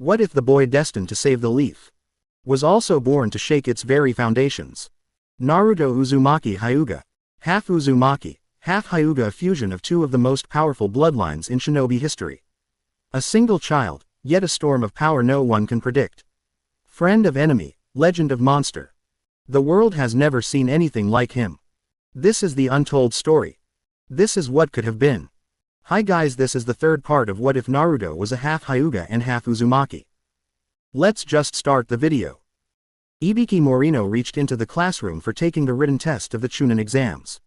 What if the boy destined to save the leaf was also born to shake its very foundations? Naruto Uzumaki Hyuga. Half Uzumaki, half Hyuga, a fusion of two of the most powerful bloodlines in shinobi history. A single child, yet a storm of power no one can predict. Friend of enemy, legend of monster. The world has never seen anything like him. This is the untold story. This is what could have been. Hi guys, this is the third part of What If Naruto Was a Half Hyuga and Half Uzumaki. Let's just start the video. Ibiki Morino reached into the classroom for taking the written test of the Chunin exams.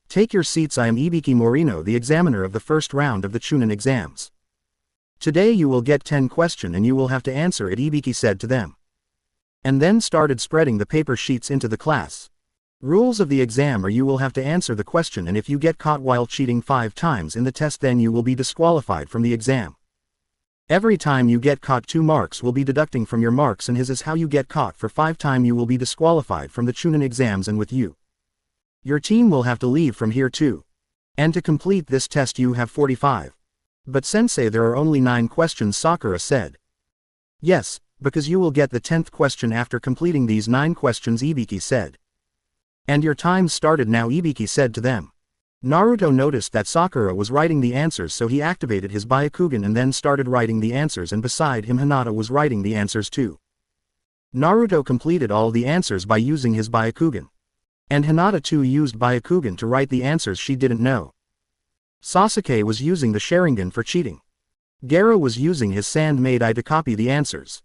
Take your seats, I am Ibiki Morino, the examiner of the first round of the Chunin exams. Today you will get 10 questions and you will have to answer it, Ibiki said to them. And then started spreading the paper sheets into the class. Rules of the exam are you will have to answer the question, and if you get caught while cheating 5 times in the test then you will be disqualified from the exam. Every time you get caught 2 marks will be deducting from your marks, and his is how you get caught for 5 times you will be disqualified from the Chunin exams, and with you. Your team will have to leave from here too. And to complete this test you have 45. But sensei, there are only 9 questions, Sakura said. Yes, because you will get the 10th question after completing these 9 questions, Ibiki said. And your time started now, Ibiki said to them. Naruto noticed that Sakura was writing the answers, so he activated his Byakugan and then started writing the answers, and beside him Hinata was writing the answers too. Naruto completed all the answers by using his Byakugan. And Hinata too used Byakugan to write the answers she didn't know. Sasuke was using the Sharingan for cheating. Gaara was using his sand-made eye to copy the answers.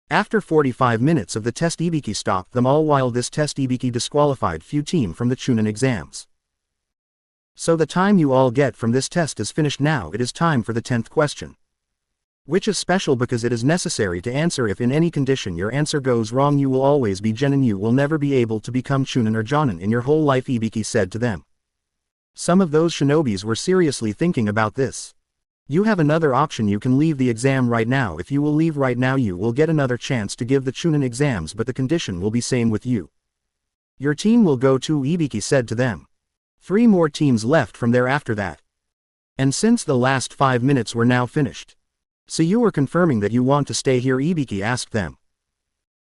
After 45 minutes of the test, Ibiki stopped them all. While this test, Ibiki disqualified few team from the Chunin exams. So the time you all get from this test is finished now. It is time for the 10th question. Which is special because it is necessary to answer. If in any condition your answer goes wrong you will always be Genin, you will never be able to become Chunin or Jonin in your whole life, Ibiki said to them. Some of those shinobis were seriously thinking about this. You have another option, you can leave the exam right now. If you will leave right now you will get another chance to give the Chunin exams, but the condition will be same with you. Your team will go too, Ibiki said to them. 3 more teams left from there after that. And since the last 5 minutes were now finished. So you are confirming that you want to stay here, Ibiki asked them.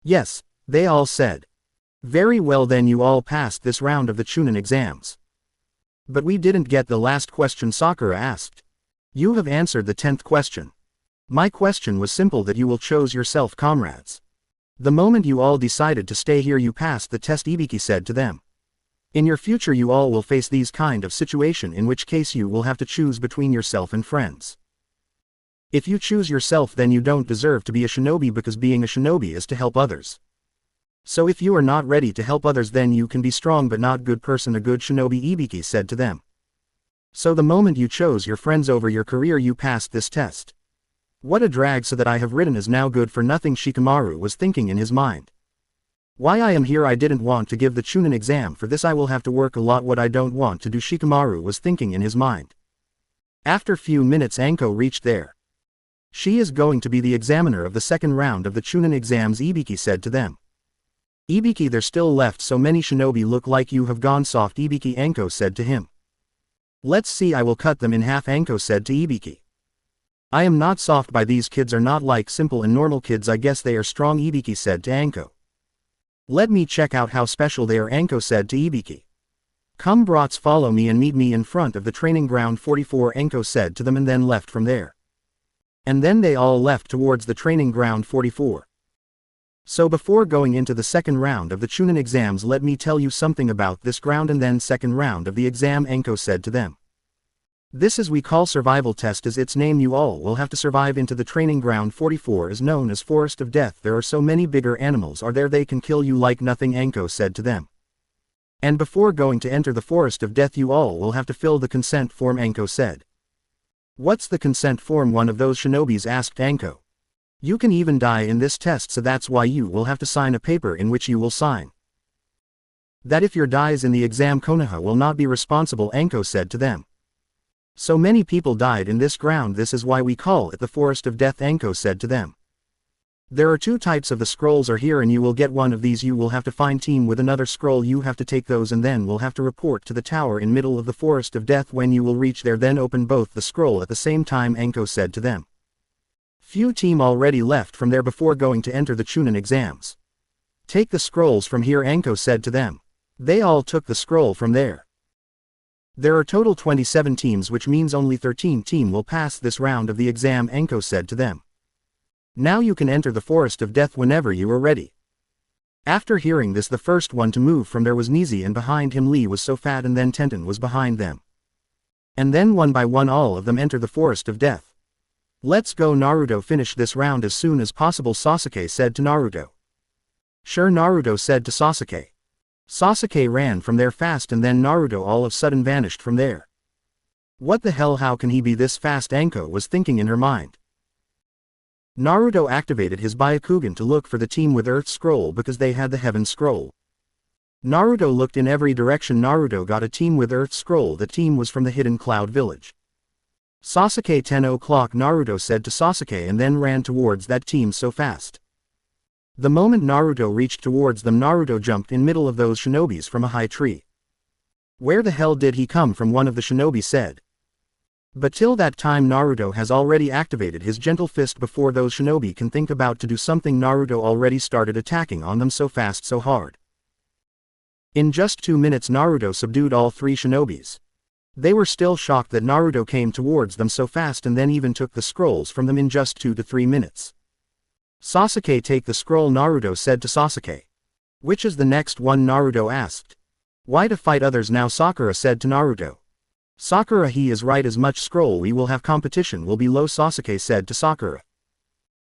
Yes, they all said. Very well, then you all passed this round of the Chunin exams. But we didn't get the last question, Sakura asked. You have answered the 10th question. My question was simple, that you will chose yourself comrades. The moment you all decided to stay here you passed the test, Ibiki said to them. In your future you all will face these kind of situation, in which case you will have to choose between yourself and friends. If you choose yourself then you don't deserve to be a shinobi, because being a shinobi is to help others. So if you are not ready to help others then you can be strong but not good person, a good shinobi, Ibiki said to them. So the moment you chose your friends over your career you passed this test. What a drag, so that I have written is now good for nothing, Shikamaru was thinking in his mind. Why I am here, I didn't want to give the Chunin exam, for this I will have to work a lot, what I don't want to do, Shikamaru was thinking in his mind. After few minutes Anko reached there. She is going to be the examiner of the second round of the Chunin exams, Ibiki said to them. Ibiki, there's still left so many shinobi, look like you have gone soft, Ibiki, Anko said to him. Let's see, I will cut them in half, Anko said to Ibiki. I am not soft, by these kids are not like simple and normal kids, I guess they are strong, Ibiki said to Anko. Let me check out how special they are, Anko said to Ibiki. Come brats, follow me and meet me in front of the training ground 44, Anko said to them, and then left from there. And then they all left towards the training ground 44. So before going into the second round of the Chunin exams, let me tell you something about this ground and then second round of the exam, Anko said to them. This is we call survival test, as its name. You all will have to survive into the training ground 44, is known as Forest of Death. There are so many bigger animals are there, they can kill you like nothing, Anko said to them. And before going to enter the Forest of Death you all will have to fill the consent form, Anko said. What's the consent form? One of those shinobis asked Anko. You can even die in this test, so that's why you will have to sign a paper in which you will sign that if your dies in the exam Konoha will not be responsible, Anko said to them. So many people died in this ground, this is why we call it the Forest of Death, Anko said to them. There are 2 types of the scrolls are here, and you will get one of these. You will have to find team with another scroll, you have to take those and then will have to report to the tower in middle of the Forest of Death. When you will reach there then open both the scroll at the same time, Anko said to them. Few team already left from there before going to enter the Chunin exams. Take the scrolls from here, Anko said to them. They all took the scroll from there. There are total 27 teams, which means only 13 team will pass this round of the exam, Anko said to them. Now you can enter the Forest of Death whenever you are ready. After hearing this, the first one to move from there was Neji, and behind him Lee was so fat, and then Tenten was behind them. And then one by one all of them enter the Forest of Death. Let's go, Naruto, finish this round as soon as possible, Sasuke said to Naruto. Sure, Naruto said to Sasuke. Sasuke ran from there fast, and then Naruto all of a sudden vanished from there. What the hell, how can he be this fast, Anko was thinking in her mind. Naruto activated his Byakugan to look for the team with Earth Scroll because they had the Heaven Scroll. Naruto looked in every direction. Naruto got a team with Earth Scroll. The team was from the Hidden Cloud Village. Sasuke, 10 o'clock, Naruto said to Sasuke, and then ran towards that team so fast. The moment Naruto reached towards them, Naruto jumped in middle of those shinobis from a high tree. Where the hell did he come from? One of the shinobi said. But till that time Naruto has already activated his gentle fist before those shinobi can think about to do something. Naruto already started attacking on them so fast, so hard. In just 2 minutes Naruto subdued all 3 shinobis. They were still shocked that Naruto came towards them so fast and then even took the scrolls from them in just 2 to 3 minutes. Sasuke, take the scroll, Naruto said to Sasuke. Which is the next one? Naruto asked. Why to fight others now? Sakura said to Naruto. Sakura, he is right, as much scroll we will have competition will be low, Sasuke said to Sakura.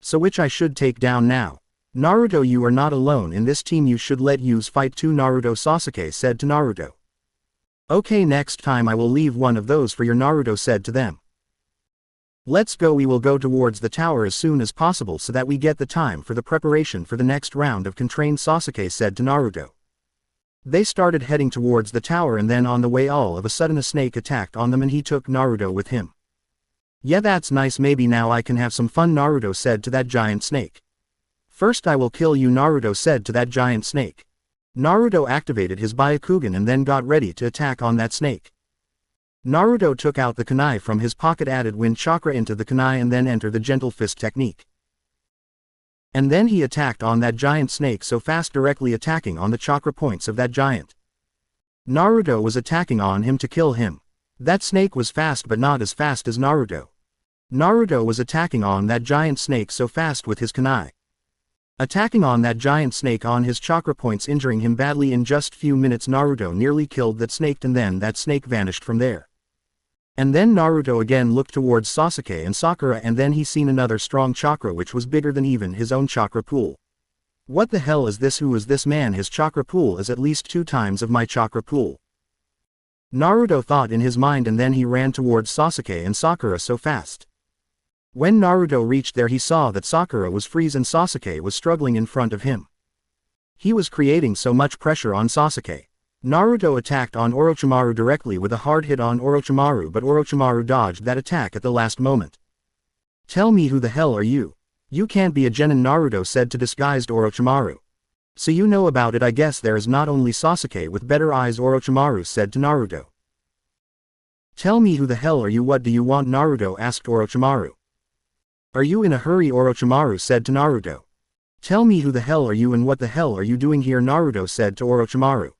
So which I should take down now? Naruto, you are not alone in this team, you should let use fight too, Naruto, Sasuke said to Naruto. Okay, next time I will leave one of those for your, Naruto said to them. Let's go, we will go towards the tower as soon as possible so that we get the time for the preparation for the next round of Contrain, Sasuke said to Naruto. They started heading towards the tower, and then on the way all of a sudden a snake attacked on them and he took Naruto with him. Yeah, that's nice, maybe now I can have some fun, Naruto said to that giant snake. First I will kill you, Naruto said to that giant snake. Naruto activated his Byakugan and then got ready to attack on that snake. Naruto took out the kunai from his pocket, added wind chakra into the kunai and then entered the gentle fist technique. And then he attacked on that giant snake so fast, directly attacking on the chakra points of that giant. Naruto was attacking on him to kill him. That snake was fast but not as fast as Naruto. Naruto was attacking on that giant snake so fast with his kunai. Attacking on that giant snake on his chakra points, injuring him badly. In just few minutes Naruto nearly killed that snake, and then that snake vanished from there. And then Naruto again looked towards Sasuke and Sakura, and then he seen another strong chakra which was bigger than even his own chakra pool. What the hell is this? Who is this man? His chakra pool is at least 2 times of my chakra pool. Naruto thought in his mind, and then he ran towards Sasuke and Sakura so fast. When Naruto reached there, he saw that Sakura was freeze and Sasuke was struggling in front of him. He was creating so much pressure on Sasuke. Naruto attacked on Orochimaru directly with a hard hit on Orochimaru, but Orochimaru dodged that attack at the last moment. Tell me, who the hell are you? You can't be a genin, Naruto said to disguised Orochimaru. So you know about it, I guess. There is not only Sasuke with better eyes, Orochimaru said to Naruto. Tell me, who the hell are you? What do you want? Naruto asked Orochimaru. Are you in a hurry? Orochimaru said to Naruto. Tell me, who the hell are you and what the hell are you doing here? Naruto said to Orochimaru.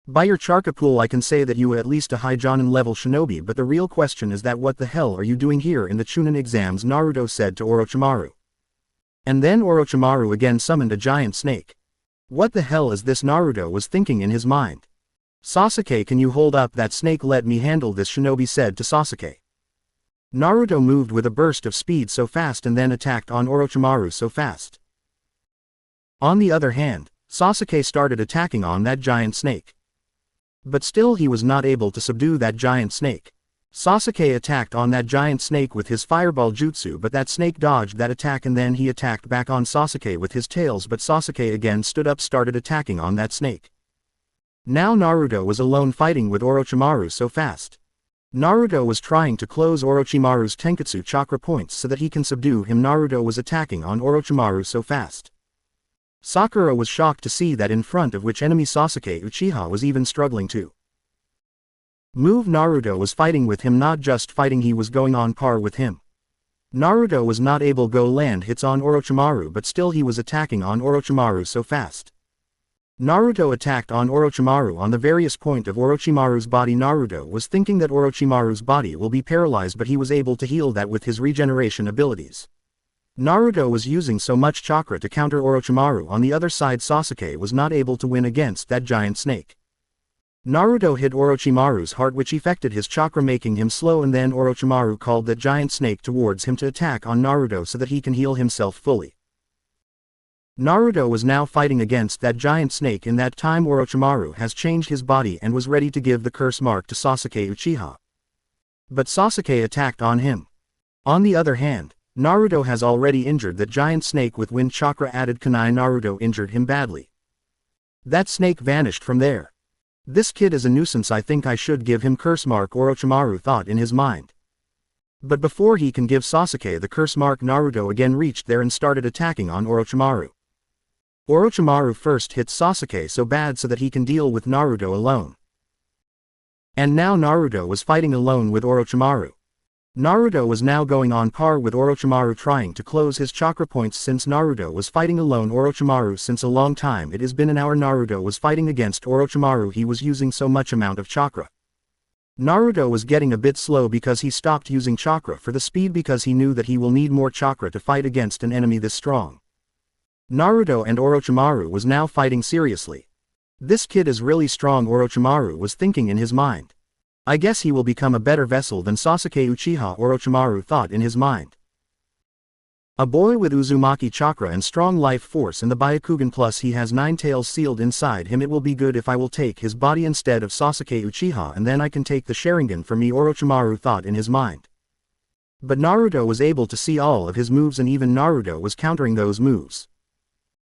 By your chakra pool I can say that you are at least a high Jonin level shinobi, but the real question is that what the hell are you doing here in the Chunin exams? Naruto said to Orochimaru. And then Orochimaru again summoned a giant snake. What the hell is this? Naruto was thinking in his mind. Sasuke, can you hold up that snake? Let me handle this, shinobi said to Sasuke. Naruto moved with a burst of speed so fast and then attacked on Orochimaru so fast. On the other hand, Sasuke started attacking on that giant snake. But still he was not able to subdue that giant snake. Sasuke attacked on that giant snake with his fireball jutsu, but that snake dodged that attack and then he attacked back on Sasuke with his tails, but Sasuke again stood up, started attacking on that snake. Now Naruto was alone fighting with Orochimaru so fast. Naruto was trying to close Orochimaru's Tenketsu chakra points so that he can subdue him. Naruto was attacking on Orochimaru so fast. Sakura was shocked to see that in front of which enemy Sasuke Uchiha was even struggling to move. Naruto was fighting with him, not just fighting, he was going on par with him. Naruto was not able to land hits on Orochimaru, but still he was attacking on Orochimaru so fast. Naruto attacked on Orochimaru on the various point of Orochimaru's body. Naruto was thinking that Orochimaru's body will be paralyzed, but he was able to heal that with his regeneration abilities. Naruto was using so much chakra to counter Orochimaru. On the other side, Sasuke was not able to win against that giant snake. Naruto hit Orochimaru's heart, which affected his chakra, making him slow, and then Orochimaru called that giant snake towards him to attack on Naruto so that he can heal himself fully. Naruto was now fighting against that giant snake. In that time, Orochimaru has changed his body and was ready to give the curse mark to Sasuke Uchiha. But Sasuke attacked on him. On the other hand, Naruto has already injured that giant snake with wind chakra added kunai. Naruto injured him badly. That snake vanished from there. This kid is a nuisance, I think I should give him curse mark, Orochimaru thought in his mind. But before he can give Sasuke the curse mark, Naruto again reached there and started attacking on Orochimaru. Orochimaru first hits Sasuke so bad so that he can deal with Naruto alone. And now Naruto was fighting alone with Orochimaru. Naruto was now going on par with Orochimaru, trying to close his chakra points. Since Naruto was fighting alone Orochimaru since a long time, it has been an hour Naruto was fighting against Orochimaru. He was using so much amount of chakra. Naruto was getting a bit slow because he stopped using chakra for the speed, because he knew that he will need more chakra to fight against an enemy this strong. Naruto and Orochimaru was now fighting seriously. This kid is really strong, Orochimaru was thinking in his mind. I guess he will become a better vessel than Sasuke Uchiha, Orochimaru thought in his mind. A boy with Uzumaki chakra and strong life force in the Byakugan, plus he has 9 tails sealed inside him. It will be good if I will take his body instead of Sasuke Uchiha, and then I can take the Sharingan for me, Orochimaru thought in his mind. But Naruto was able to see all of his moves, and even Naruto was countering those moves.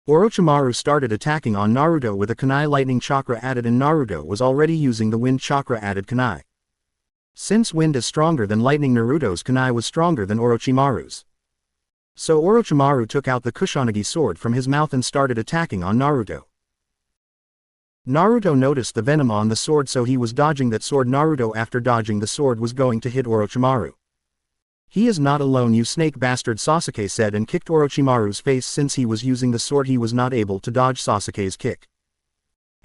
Orochimaru started attacking on Naruto with a kunai lightning chakra added, and Naruto was already using the wind chakra added kunai. Since wind is stronger than lightning, Naruto's kunai was stronger than Orochimaru's. So Orochimaru took out the Kushina sword from his mouth and started attacking on Naruto. Naruto noticed the venom on the sword, so he was dodging that sword. Naruto, after dodging the sword, was going to hit Orochimaru. He is not alone, you snake bastard, Sasuke said, and kicked Orochimaru's face. Since he was using the sword, he was not able to dodge Sasuke's kick.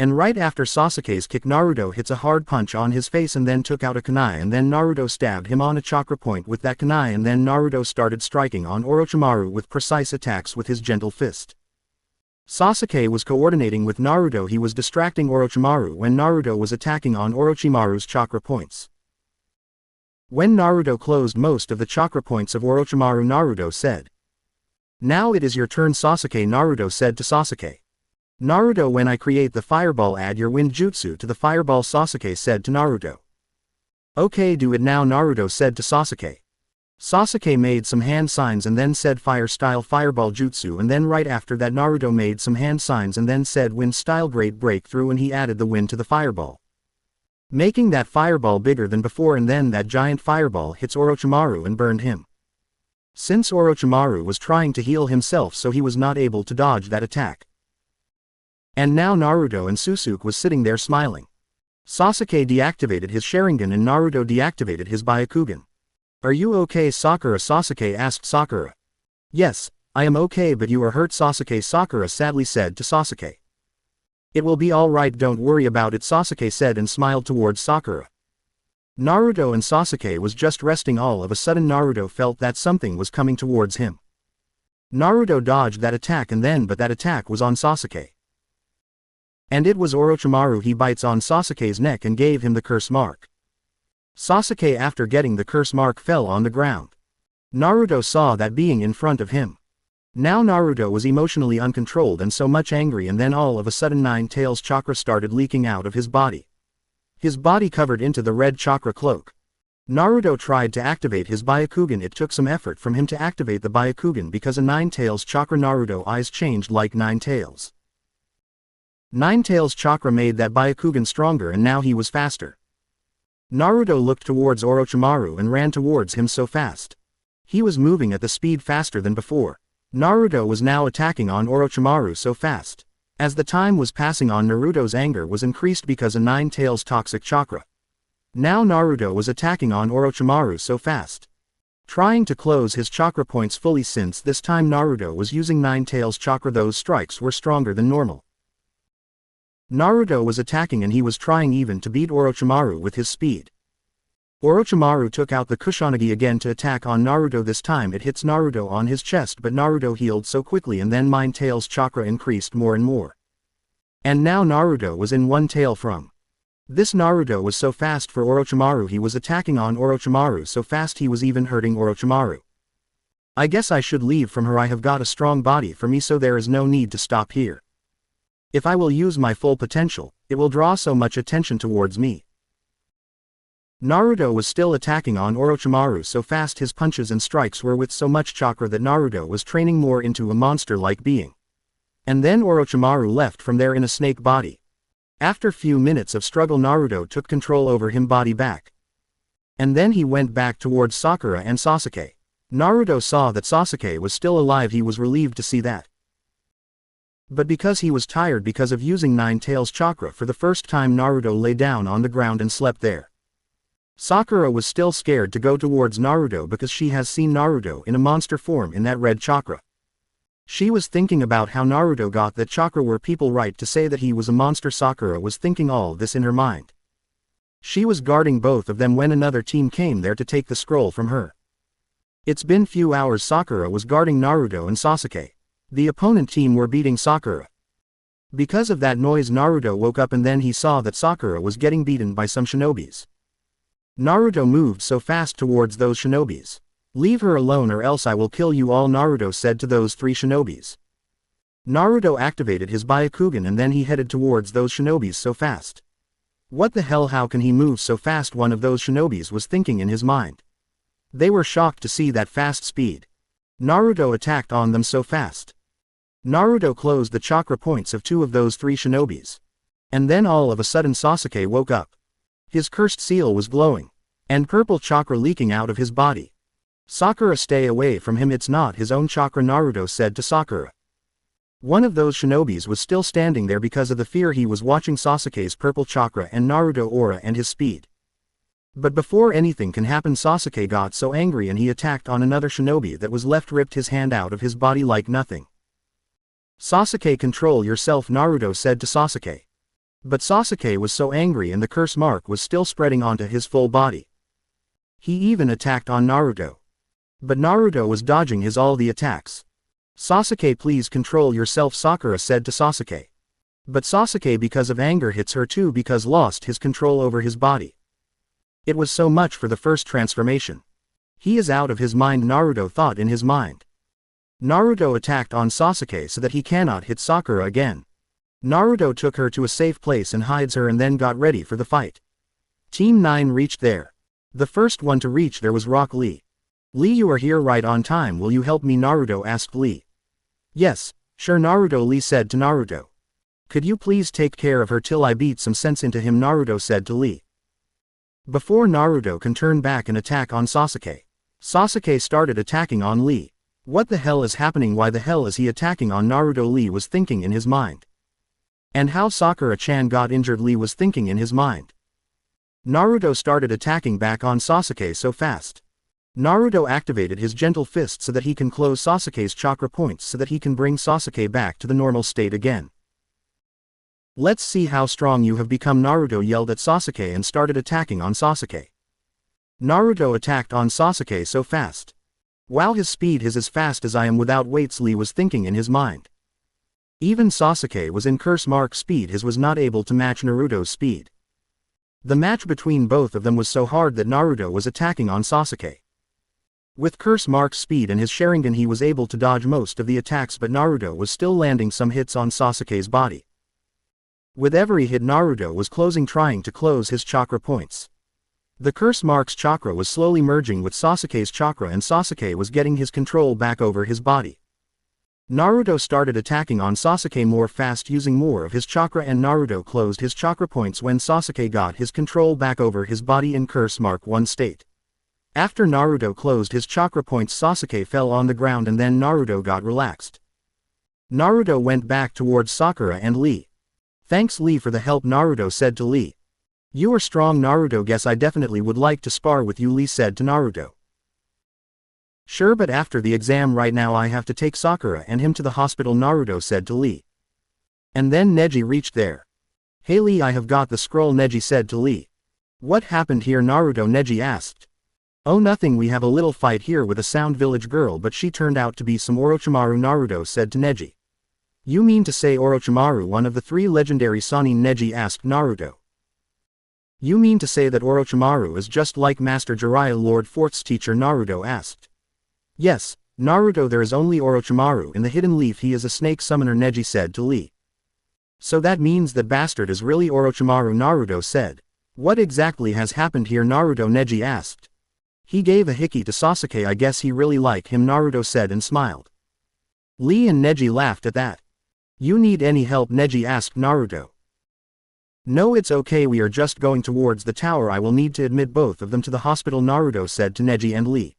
And right after Sasuke's kick, Naruto hits a hard punch on his face and then took out a kunai, and then Naruto stabbed him on a chakra point with that kunai, and then Naruto started striking on Orochimaru with precise attacks with his gentle fist. Sasuke was coordinating with Naruto. He was distracting Orochimaru when Naruto was attacking on Orochimaru's chakra points. When Naruto closed most of the chakra points of Orochimaru, Naruto said, "Now it is your turn, Sasuke." Naruto said to Sasuke. "Naruto, when I create the fireball, add your wind jutsu to the fireball," Sasuke said to Naruto. "Okay, do it now," Naruto said to Sasuke. Sasuke made some hand signs and then said fire style fireball jutsu, and then right after that Naruto made some hand signs and then said wind style great breakthrough, and he added the wind to the fireball, making that fireball bigger than before, and then that giant fireball hits Orochimaru and burned him. Since Orochimaru was trying to heal himself, so he was not able to dodge that attack. And now Naruto and Sasuke was sitting there smiling. Sasuke deactivated his Sharingan and Naruto deactivated his Byakugan. "Are you okay, Sakura?" Sasuke asked Sakura. "Yes, I am okay, but you are hurt, Sasuke," Sakura sadly said to Sasuke. "It will be alright, don't worry about it," Sasuke said and smiled towards Sakura. Naruto and Sasuke was just resting. All of a sudden Naruto felt that something was coming towards him. Naruto dodged that attack but that attack was on Sasuke. And it was Orochimaru. He bites on Sasuke's neck and gave him the curse mark. Sasuke, after getting the curse mark, fell on the ground. Naruto saw that being in front of him. Now Naruto was emotionally uncontrolled and so much angry, and then all of a sudden 9 tails chakra started leaking out of his body. His body covered into the red chakra cloak. Naruto tried to activate his Byakugan. It took some effort from him to activate the Byakugan because a 9 tails chakra. Naruto's eyes changed like 9 tails. 9 tails chakra made that Byakugan stronger, and now he was faster. Naruto looked towards Orochimaru and ran towards him so fast. He was moving at the speed faster than before. Naruto was now attacking on Orochimaru so fast. As the time was passing on, Naruto's anger was increased because of 9 tails toxic chakra. Now Naruto was attacking on Orochimaru so fast. trying to close his chakra points fully since this time Naruto was using Nine Tails chakra. Those strikes were stronger than normal. Naruto was attacking and he was trying even to beat Orochimaru with his speed. Orochimaru took out the Kushina again to attack on Naruto. This time it hits Naruto on his chest, but Naruto healed so quickly and then Nine Tails chakra increased more and more. And now Naruto was in one tail from. This Naruto was so fast for Orochimaru. He was attacking on Orochimaru so fast he was even hurting Orochimaru. I guess I should leave from her. I have got a strong body for me, so there is no need to stop here. If I will use my full potential, it will draw so much attention towards me. Naruto was still attacking on Orochimaru so fast. His punches and strikes were with so much chakra that Naruto was training more into a monster-like being. And then Orochimaru left from there in a snake body. After few minutes of struggle Naruto took control over him body back. And then he went back towards Sakura and Sasuke. Naruto saw that Sasuke was still alive. He was relieved to see that. But because he was tired because of using Nine Tails chakra for the first time, Naruto lay down on the ground and slept there. Sakura was still scared to go towards Naruto because she has seen Naruto in a monster form in that red chakra. She was thinking about how Naruto got that chakra. Were people right to say that he was a monster? Sakura was thinking all this in her mind. She was guarding both of them when another team came there to take the scroll from her. It's been few hours. Sakura was guarding Naruto and Sasuke. The opponent team were beating Sakura. Because of that noise Naruto woke up and then he saw that Sakura was getting beaten by some shinobis. Naruto moved so fast towards those shinobis. Leave her alone or else I will kill you all, Naruto said to those three shinobis. Naruto activated his Byakugan and then he headed towards those shinobis so fast. What the hell, how can he move so fast? One of those shinobis was thinking in his mind. They were shocked to see that fast speed. Naruto attacked on them so fast. Naruto closed the chakra points of two of those three shinobis. And then all of a sudden Sasuke woke up. His cursed seal was glowing. And purple chakra leaking out of his body. Sakura, stay away from him, it's not his own chakra, Naruto said to Sakura. One of those shinobis was still standing there because of the fear. He was watching Sasuke's purple chakra and Naruto aura and his speed. But before anything can happen Sasuke got so angry and he attacked on another shinobi that was left, ripped his hand out of his body like nothing. Sasuke, control yourself, Naruto said to Sasuke. But Sasuke was so angry and the curse mark was still spreading onto his full body. He even attacked on Naruto. But Naruto was dodging all the attacks. Sasuke, please control yourself, Sakura said to Sasuke. But Sasuke, because of anger, hits her too because lost his control over his body. It was so much for the first transformation. He is out of his mind, Naruto thought in his mind. Naruto attacked on Sasuke so that he cannot hit Sakura again. Naruto took her to a safe place and hides her and then got ready for the fight. Team 9 reached there. The first one to reach there was Rock Lee. Lee, you are here right on time, will you help me? Naruto asked Lee. Yes, sure, Naruto, Lee said to Naruto. Could you please take care of her till I beat some sense into him, Naruto said to Lee. Before Naruto can turn back and attack on Sasuke, Sasuke started attacking on Lee. What the hell is happening? Why the hell is he attacking on Naruto? Lee was thinking in his mind. And how Sakura-chan got injured? Lee was thinking in his mind. Naruto started attacking back on Sasuke so fast. Naruto activated his gentle fist so that he can close Sasuke's chakra points so that he can bring Sasuke back to the normal state again. Let's see how strong you have become, Naruto yelled at Sasuke and started attacking on Sasuke. Naruto attacked on Sasuke so fast. Wow, his speed is as fast as I am without weights, Lee was thinking in his mind. Even Sasuke was in curse mark speed, his was not able to match Naruto's speed. The match between both of them was so hard that Naruto was attacking on Sasuke. With curse mark speed and his Sharingan he was able to dodge most of the attacks, but Naruto was still landing some hits on Sasuke's body. With every hit Naruto was trying to close his chakra points. The curse mark's chakra was slowly merging with Sasuke's chakra and Sasuke was getting his control back over his body. Naruto started attacking on Sasuke more fast using more of his chakra and Naruto closed his chakra points when Sasuke got his control back over his body in curse mark 1 state. After Naruto closed his chakra points Sasuke fell on the ground and then Naruto got relaxed. Naruto went back towards Sakura and Lee. Thanks Lee for the help, Naruto said to Lee. You are strong, Naruto, guess I definitely would like to spar with you, Lee said to Naruto. Sure, but after the exam right now I have to take Sakura and him to the hospital, Naruto said to Lee. And then Neji reached there. Hey Lee, I have got the scroll, Neji said to Lee. What happened here, Naruto? Neji asked. Oh, nothing, we have a little fight here with a sound village girl, but she turned out to be some Orochimaru, Naruto said to Neji. You mean to say Orochimaru, one of the 3 legendary Sannin? Neji asked Naruto. You mean to say that Orochimaru is just like Master Jiraiya, Lord Fourth's teacher? Naruto asked. Yes, Naruto, there is only Orochimaru in the hidden leaf, he is a snake summoner, Neji said to Lee. So that means that bastard is really Orochimaru, Naruto said. What exactly has happened here, Naruto? Neji asked. He gave a hickey to Sasuke, I guess he really like him, Naruto said and smiled. Lee and Neji laughed at that. You need any help? Neji asked Naruto. No, it's okay, we are just going towards the tower, I will need to admit both of them to the hospital, Naruto said to Neji and Lee.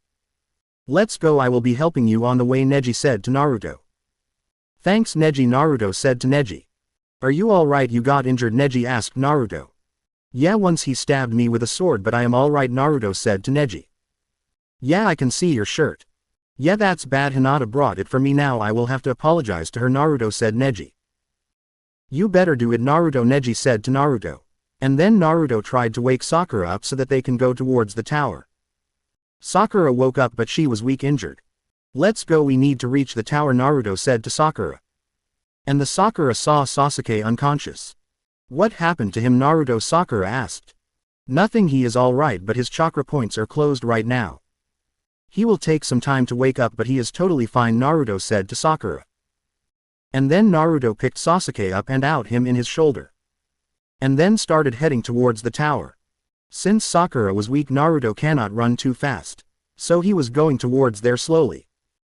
Let's go, I will be helping you on the way, Neji said to Naruto. Thanks Neji, Naruto said to Neji. Are you alright? You got injured? Neji asked Naruto. Yeah, once he stabbed me with a sword, but I am alright, Naruto said to Neji. Yeah, I can see your shirt. Yeah, that's bad, Hinata brought it for me, now I will have to apologize to her, Naruto said Neji. You better do it, Naruto, Neji said to Naruto. And then Naruto tried to wake Sakura up so that they can go towards the tower. Sakura woke up, but she was weak, injured. Let's go, we need to reach the tower, Naruto said to Sakura. And the Sakura saw Sasuke unconscious. What happened to him, Naruto? Sakura asked. Nothing, he is alright, but his chakra points are closed right now. He will take some time to wake up, but he is totally fine, Naruto said to Sakura. And then Naruto picked Sasuke up and out him in his shoulder. And then started heading towards the tower. Since Sakura was weak, Naruto cannot run too fast. So he was going towards there slowly.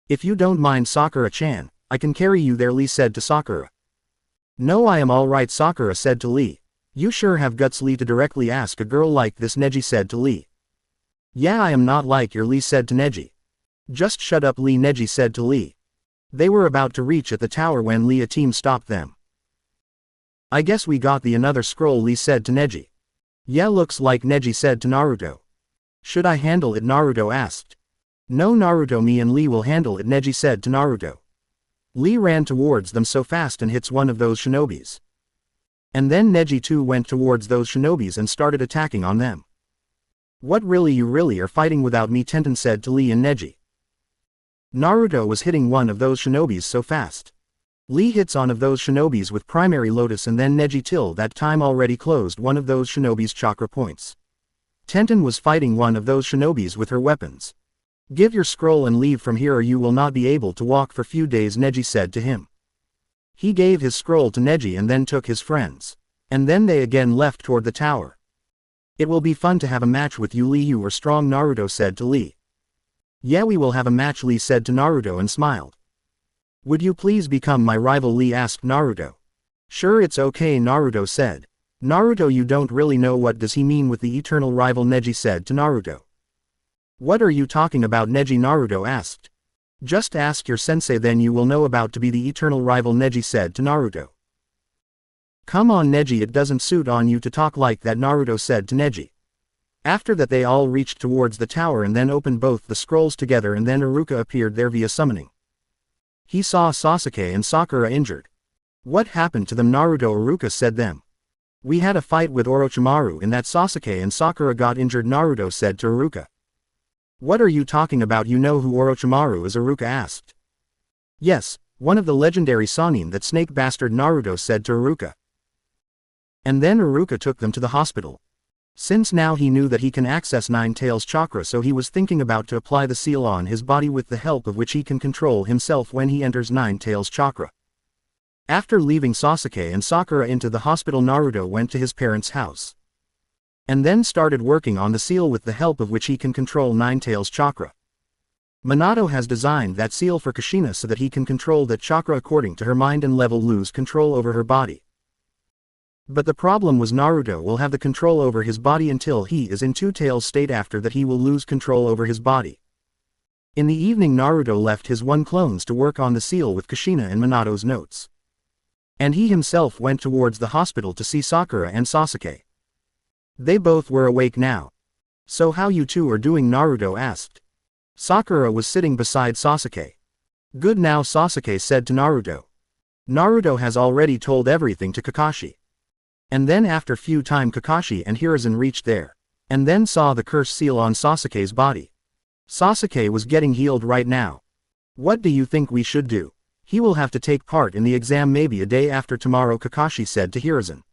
If you don't mind, Sakura-chan, I can carry you there, Lee said to Sakura. No, I am alright, Sakura said to Lee. You sure have guts, Lee, to directly ask a girl like this, Neji said to Lee. Yeah, I am not like your, Lee said to Neji. Just shut up, Lee, Neji said to Lee. They were about to reach at the tower when Lee team stopped them. I guess we got the another scroll, Lee said to Neji. Yeah, looks like, Neji said to Naruto. Should I handle it? Naruto asked. No, Naruto, me and Lee will handle it, Neji said to Naruto. Lee ran towards them so fast and hits one of those shinobis. And then Neji too went towards those shinobis and started attacking on them. What, really, you really are fighting without me? Tenten said to Lee and Neji. Naruto was hitting one of those shinobis so fast. Lee hits on of those shinobis with primary lotus, and then Neji till that time already closed one of those shinobis' chakra points. Tenten was fighting one of those shinobis with her weapons. Give your scroll and leave from here or you will not be able to walk for few days, Neji said to him. He gave his scroll to Neji and then took his friends. And then they again left toward the tower. It will be fun to have a match with you, Lee, you are strong, Naruto said to Lee. Yeah, we will have a match, Lee said to Naruto and smiled. Would you please become my rival, Lee asked Naruto. Sure, it's okay, Naruto said. Naruto, you don't really know what does he mean with the eternal rival, Neji said to Naruto. What are you talking about, Neji? Naruto asked. Just ask your sensei, then you will know about to be the eternal rival, Neji said to Naruto. Come on, Neji, it doesn't suit on you to talk like that, Naruto said to Neji. After that they all reached towards the tower and then opened both the scrolls together, and then Iruka appeared there via summoning. He saw Sasuke and Sakura injured. What happened to them, Naruto? Iruka said them. We had a fight with Orochimaru in that Sasuke and Sakura got injured, Naruto said to Iruka. What are you talking about? You know who Orochimaru is? Iruka asked. Yes, one of the legendary Sannin, that snake bastard, Naruto said to Iruka. And then Iruka took them to the hospital. Since now he knew that he can access Nine Tails chakra, so he was thinking about to apply the seal on his body with the help of which he can control himself when he enters Nine Tails chakra. After leaving Sasuke and Sakura into the hospital, Naruto went to his parents' house. And then started working on the seal with the help of which he can control Nine Tails chakra. Minato has designed that seal for Kushina so that he can control that chakra according to her mind and level lose control over her body. But the problem was Naruto will have the control over his body until he is in Two Tails state. After that he will lose control over his body. In the evening Naruto left his one clones to work on the seal with Kushina and Minato's notes. And he himself went towards the hospital to see Sakura and Sasuke. They both were awake now. So how you two are doing? Naruto asked. Sakura was sitting beside Sasuke. Good now, Sasuke said to Naruto. Naruto has already told everything to Kakashi. And then after few time Kakashi and Hiruzen reached there. And then saw the curse seal on Sasuke's body. Sasuke was getting healed right now. What do you think we should do? He will have to take part in the exam maybe a day after tomorrow, Kakashi said to Hiruzen.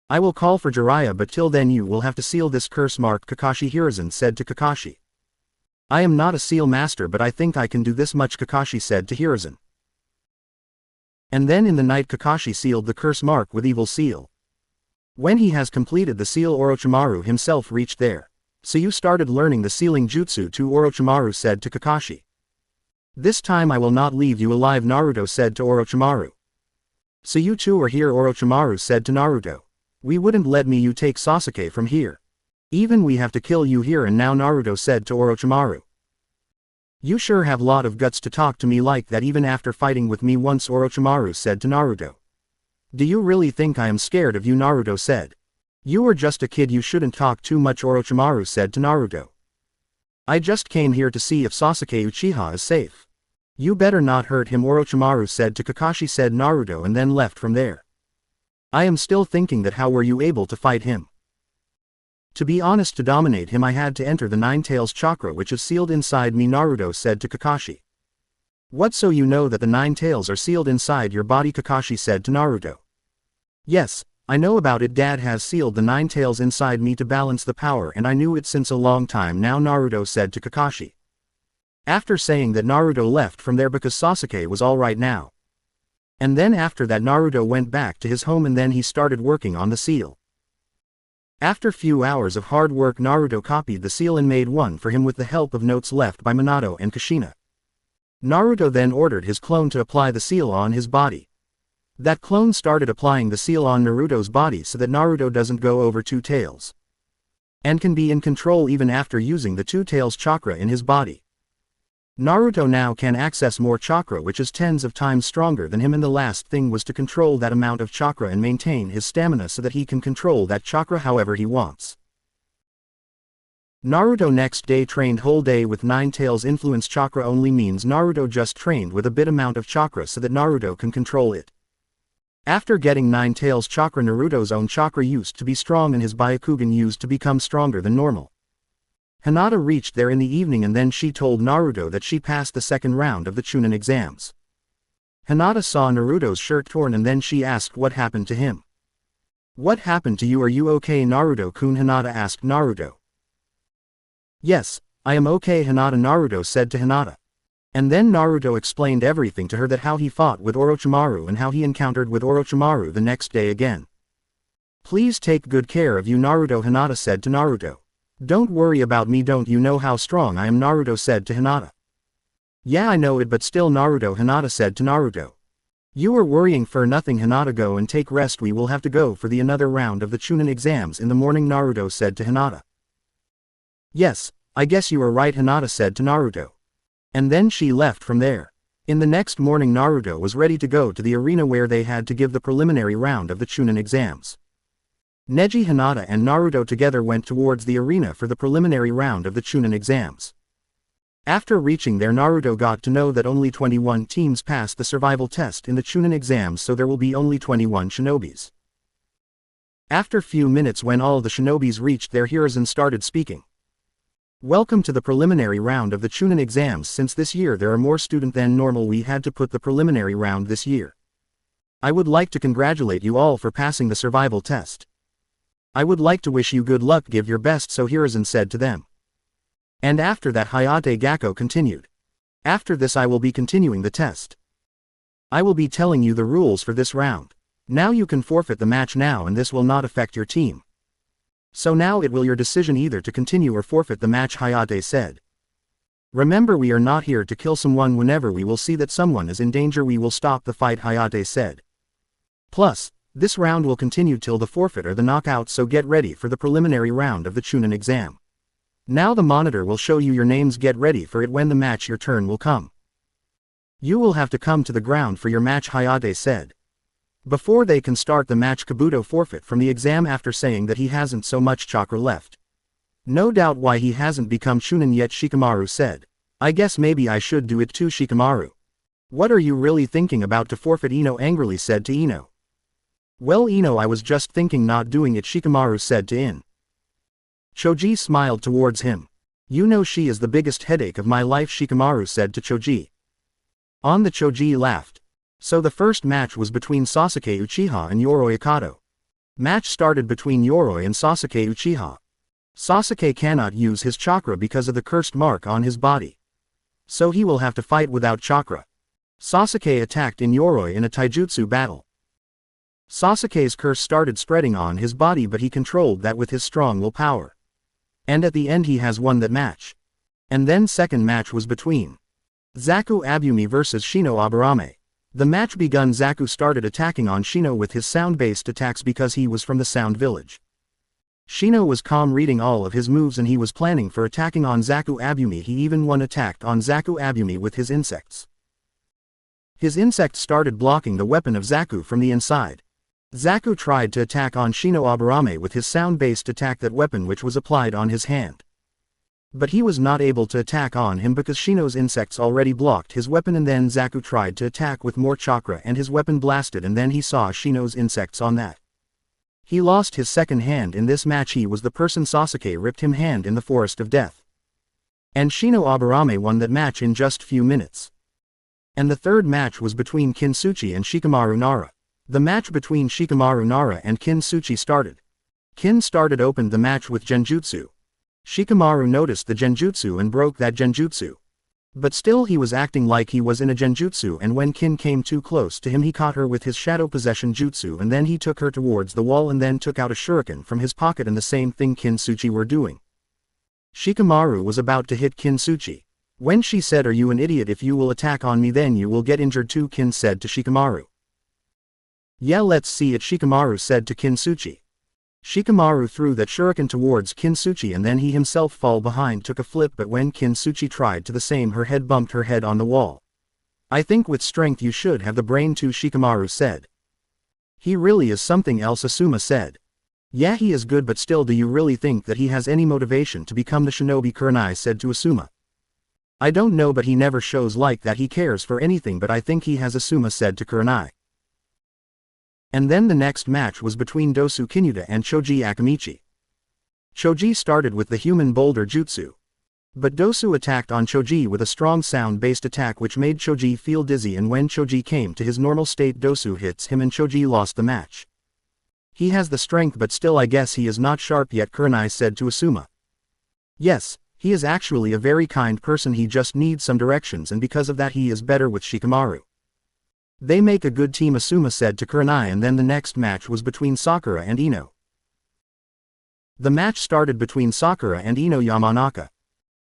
I will call for Jiraiya, but till then you will have to seal this curse mark, Kakashi. Hiruzen said to Kakashi. I am not a seal master, but I think I can do this much, Kakashi said to Hiruzen. And then in the night Kakashi sealed the curse mark with evil seal. When he has completed the seal, Orochimaru himself reached there. So you started learning the sealing jutsu too, Orochimaru said to Kakashi. This time I will not leave you alive, Naruto said to Orochimaru. So you two are here, Orochimaru said to Naruto. We wouldn't let you take Sasuke from here. Even we have to kill you here and now, Naruto said to Orochimaru. You sure have lot of guts to talk to me like that even after fighting with me once, Orochimaru said to Naruto. Do you really think I am scared of you, Naruto said. You are just a kid, you shouldn't talk too much, Orochimaru said to Naruto. I just came here to see if Sasuke Uchiha is safe. You better not hurt him, Orochimaru said to Kakashi said Naruto, and then left from there. I am still thinking that how were you able to fight him? To be honest, to dominate him I had to enter the Nine Tails chakra which is sealed inside me, Naruto said to Kakashi. What, so you know that the Nine Tails are sealed inside your body, Kakashi said to Naruto. Yes, I know about it, Dad has sealed the Nine Tails inside me to balance the power, and I knew it since a long time now, Naruto said to Kakashi. After saying that, Naruto left from there because Sasuke was alright now. And then after that Naruto went back to his home and then he started working on the seal. After few hours of hard work Naruto copied the seal and made one for him with the help of notes left by Minato and Kushina. Naruto then ordered his clone to apply the seal on his body. That clone started applying the seal on Naruto's body so that Naruto doesn't go over two tails. And can be in control even after using the two tails chakra in his body. Naruto now can access more chakra which is tens of times stronger than him, and the last thing was to control that amount of chakra and maintain his stamina so that he can control that chakra however he wants. Naruto next day trained whole day with Nine Tails influence. Chakra only means Naruto just trained with a bit amount of chakra so that Naruto can control it. After getting Nine Tails chakra, Naruto's own chakra used to be strong and his Byakugan used to become stronger than normal. Hinata reached there in the evening and then she told Naruto that she passed the second round of the Chunin exams. Hinata saw Naruto's shirt torn and then she asked what happened to him. What happened to you, are you okay Naruto-kun? Hinata asked Naruto. Yes, I am okay Hinata, Naruto said to Hinata. And then Naruto explained everything to her, that how he fought with Orochimaru and how he encountered with Orochimaru the next day again. Please take good care of you Naruto, Hinata said to Naruto. Don't worry about me, don't you know how strong I am, Naruto said to Hinata. Yeah, I know it, but still Naruto, Hinata said to Naruto. You are worrying for nothing Hinata, go and take rest, we will have to go for the another round of the Chunin exams in the morning, Naruto said to Hinata. Yes, I guess you are right, Hinata said to Naruto. And then she left from there. In the next morning Naruto was ready to go to the arena where they had to give the preliminary round of the Chunin exams. Neji, Hinata and Naruto together went towards the arena for the preliminary round of the Chunin exams. After reaching there Naruto got to know that only 21 teams passed the survival test in the Chunin exams, so there will be only 21 shinobis. After few minutes when all the shinobis reached there, Hiruzen started speaking. Welcome to the preliminary round of the Chunin exams. Since this year there are more students than normal, we had to put the preliminary round this year. I would like to congratulate you all for passing the survival test. I would like to wish you good luck, give your best, so Hiruzen said to them. And after that Hayate Gakko continued. After this I will be continuing the test. I will be telling you the rules for this round. Now you can forfeit the match now and this will not affect your team. So now it will your decision either to continue or forfeit the match, Hayate said. Remember, we are not here to kill someone. Whenever we will see that someone is in danger we will stop the fight, Hayate said. Plus, this round will continue till the forfeit or the knockout, so get ready for the preliminary round of the Chunin exam. Now the monitor will show you your names, get ready for it when the match your turn will come. You will have to come to the ground for your match, Hayate said. Before they can start the match, Kabuto forfeit from the exam after saying that he hasn't so much chakra left. No doubt why he hasn't become Chunin yet, Shikamaru said. I guess maybe I should do it too, Shikamaru. What are you really thinking about to forfeit? Ino angrily said to Ino. Well, Ino, I was just thinking not doing it, Shikamaru said to In. Choji smiled towards him. You know she is the biggest headache of my life, Shikamaru said to Choji. On the Choji laughed. So the first match was between Sasuke Uchiha and Yoroi Akato. Match started between Yoroi and Sasuke Uchiha. Sasuke cannot use his chakra because of the cursed mark on his body. So he will have to fight without chakra. Sasuke attacked in Yoroi in a taijutsu battle. Sasuke's curse started spreading on his body, but he controlled that with his strong willpower. And at the end he has won that match. And then second match was between Zaku Abumi versus Shino Aburame. The match begun. Zaku started attacking on Shino with his sound-based attacks because he was from the Sound Village. Shino was calm, reading all of his moves, and he was planning for attacking on Zaku Abumi. He even one attacked on Zaku Abumi with his insects. His insects started blocking the weapon of Zaku from the inside. Zaku tried to attack on Shino Aburame with his sound-based attack, that weapon which was applied on his hand. But he was not able to attack on him because Shino's insects already blocked his weapon, and then Zaku tried to attack with more chakra and his weapon blasted, and then he saw Shino's insects on that. He lost his second hand in this match. He was the person Sasuke ripped him hand in the Forest of Death. And Shino Aburame won that match in just few minutes. And the third match was between Kinsuchi and Shikamaru Nara. The match between Shikamaru Nara and Kinsuchi started. Kin started opened the match with Genjutsu. Shikamaru noticed the Genjutsu and broke that Genjutsu. But still he was acting like he was in a Genjutsu, and when Kin came too close to him he caught her with his Shadow Possession Jutsu, and then he took her towards the wall and then took out a shuriken from his pocket, and the same thing Kinsuchi were doing. Shikamaru was about to hit Kinsuchi. When she said, "Are you an idiot? If you will attack on me then you will get injured too," Kin said to Shikamaru. "Yeah, let's see it," Shikamaru said to Kinsuchi. Shikamaru threw that shuriken towards Kinsuchi and then he himself fall behind, took a flip, but when Kinsuchi tried to the same, her head bumped her head on the wall. "I think with strength you should have the brain too," Shikamaru said. "He really is something else," Asuma said. "Yeah, he is good, but still, do you really think that he has any motivation to become the shinobi?" Kurenai said to Asuma. "I don't know, but he never shows like that he cares for anything, but I think he has," Asuma said to Kurenai. And then the next match was between Dosu Kinyuta and Choji Akamichi. Choji started with the human boulder jutsu. But Dosu attacked on Choji with a strong sound-based attack which made Choji feel dizzy, and when Choji came to his normal state Dosu hits him and Choji lost the match. "He has the strength, but still I guess he is not sharp yet," Kurenai said to Asuma. "Yes, he is actually a very kind person, he just needs some directions, and because of that he is better with Shikamaru. They make a good team," Asuma said to Kurenai. And then the next match was between Sakura and Ino. The match started between Sakura and Ino Yamanaka.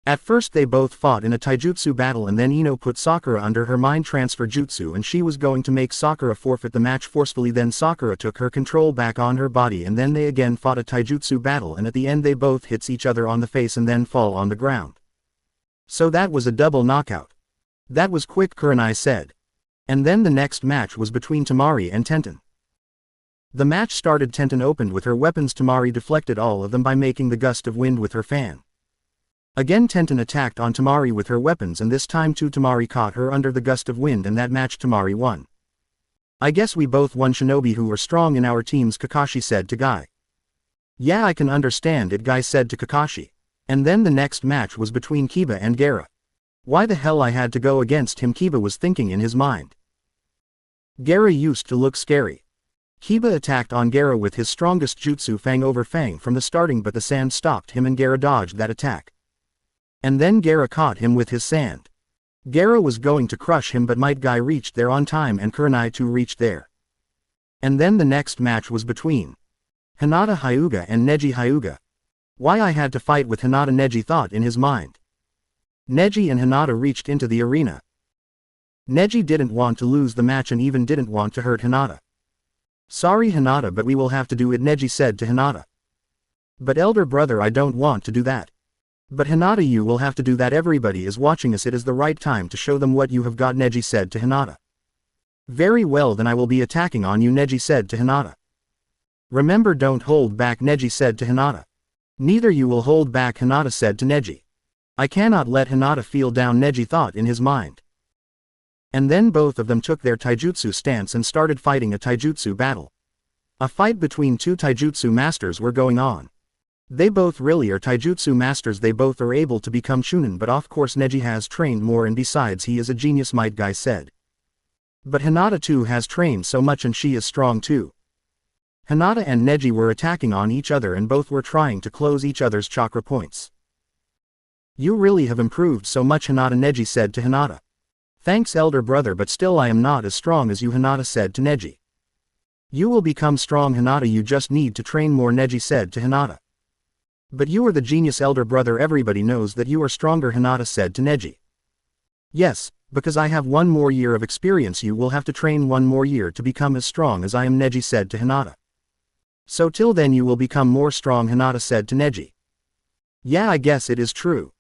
At first they both fought in a taijutsu battle, and then Ino put Sakura under her mind transfer jutsu and she was going to make Sakura forfeit the match forcefully. Then Sakura took her control back on her body, and then they again fought a taijutsu battle, and at the end they both hits each other on the face and then fall on the ground. "So that was a double knockout. That was quick," Kurenai said. And then the next match was between Temari and Tenten. The match started. Tenten opened with her weapons. Temari deflected all of them by making the gust of wind with her fan. Again Tenten attacked on Temari with her weapons, and this time too Temari caught her under the gust of wind, and that match Temari won. "I guess we both won, shinobi who are strong in our teams," Kakashi said to Guy. "Yeah, I can understand it," Guy said to Kakashi. And then the next match was between Kiba and Gaara. "Why the hell I had to go against him?" Kiba was thinking in his mind. Gaara used to look scary. Kiba attacked on Gaara with his strongest jutsu, Fang over Fang, from the starting, but the sand stopped him and Gaara dodged that attack. And then Gaara caught him with his sand. Gaara was going to crush him, but Might Guy reached there on time and Kurenai too reached there. And then the next match was between Hinata Hyūga and Neji Hyūga. "Why I had to fight with Hinata?" Neji thought in his mind. Neji and Hinata reached into the arena. Neji didn't want to lose the match and even didn't want to hurt Hinata. "Sorry Hinata, but we will have to do it," Neji said to Hinata. "But elder brother, I don't want to do that." "But Hinata, you will have to do that. Everybody is watching us. It is the right time to show them what you have got," Neji said to Hinata. "Very well, then I will be attacking on you," Neji said to Hinata. "Remember, don't hold back," Neji said to Hinata. "Neither you will hold back," Hinata said to Neji. I cannot let Hinata feel down, Neji thought in his mind. And then both of them took their taijutsu stance and started fighting a taijutsu battle. A fight between two taijutsu masters were going on. They both really are taijutsu masters, they both are able to become chunin, but of course Neji has trained more and besides he is a genius, Might Guy said. But Hinata too has trained so much and she is strong too. Hinata and Neji were attacking on each other and both were trying to close each other's chakra points. You really have improved so much, Hinata, Neji said to Hinata. Thanks, elder brother, but still I am not as strong as you, Hinata said to Neji. You will become strong, Hinata, you just need to train more, Neji said to Hinata. But you are the genius, elder brother, everybody knows that you are stronger, Hinata said to Neji. Yes, because I have 1 more year of experience, you will have to train 1 more year to become as strong as I am, Neji said to Hinata. So till then you will become more strong, Hinata said to Neji. Yeah, I guess it is true.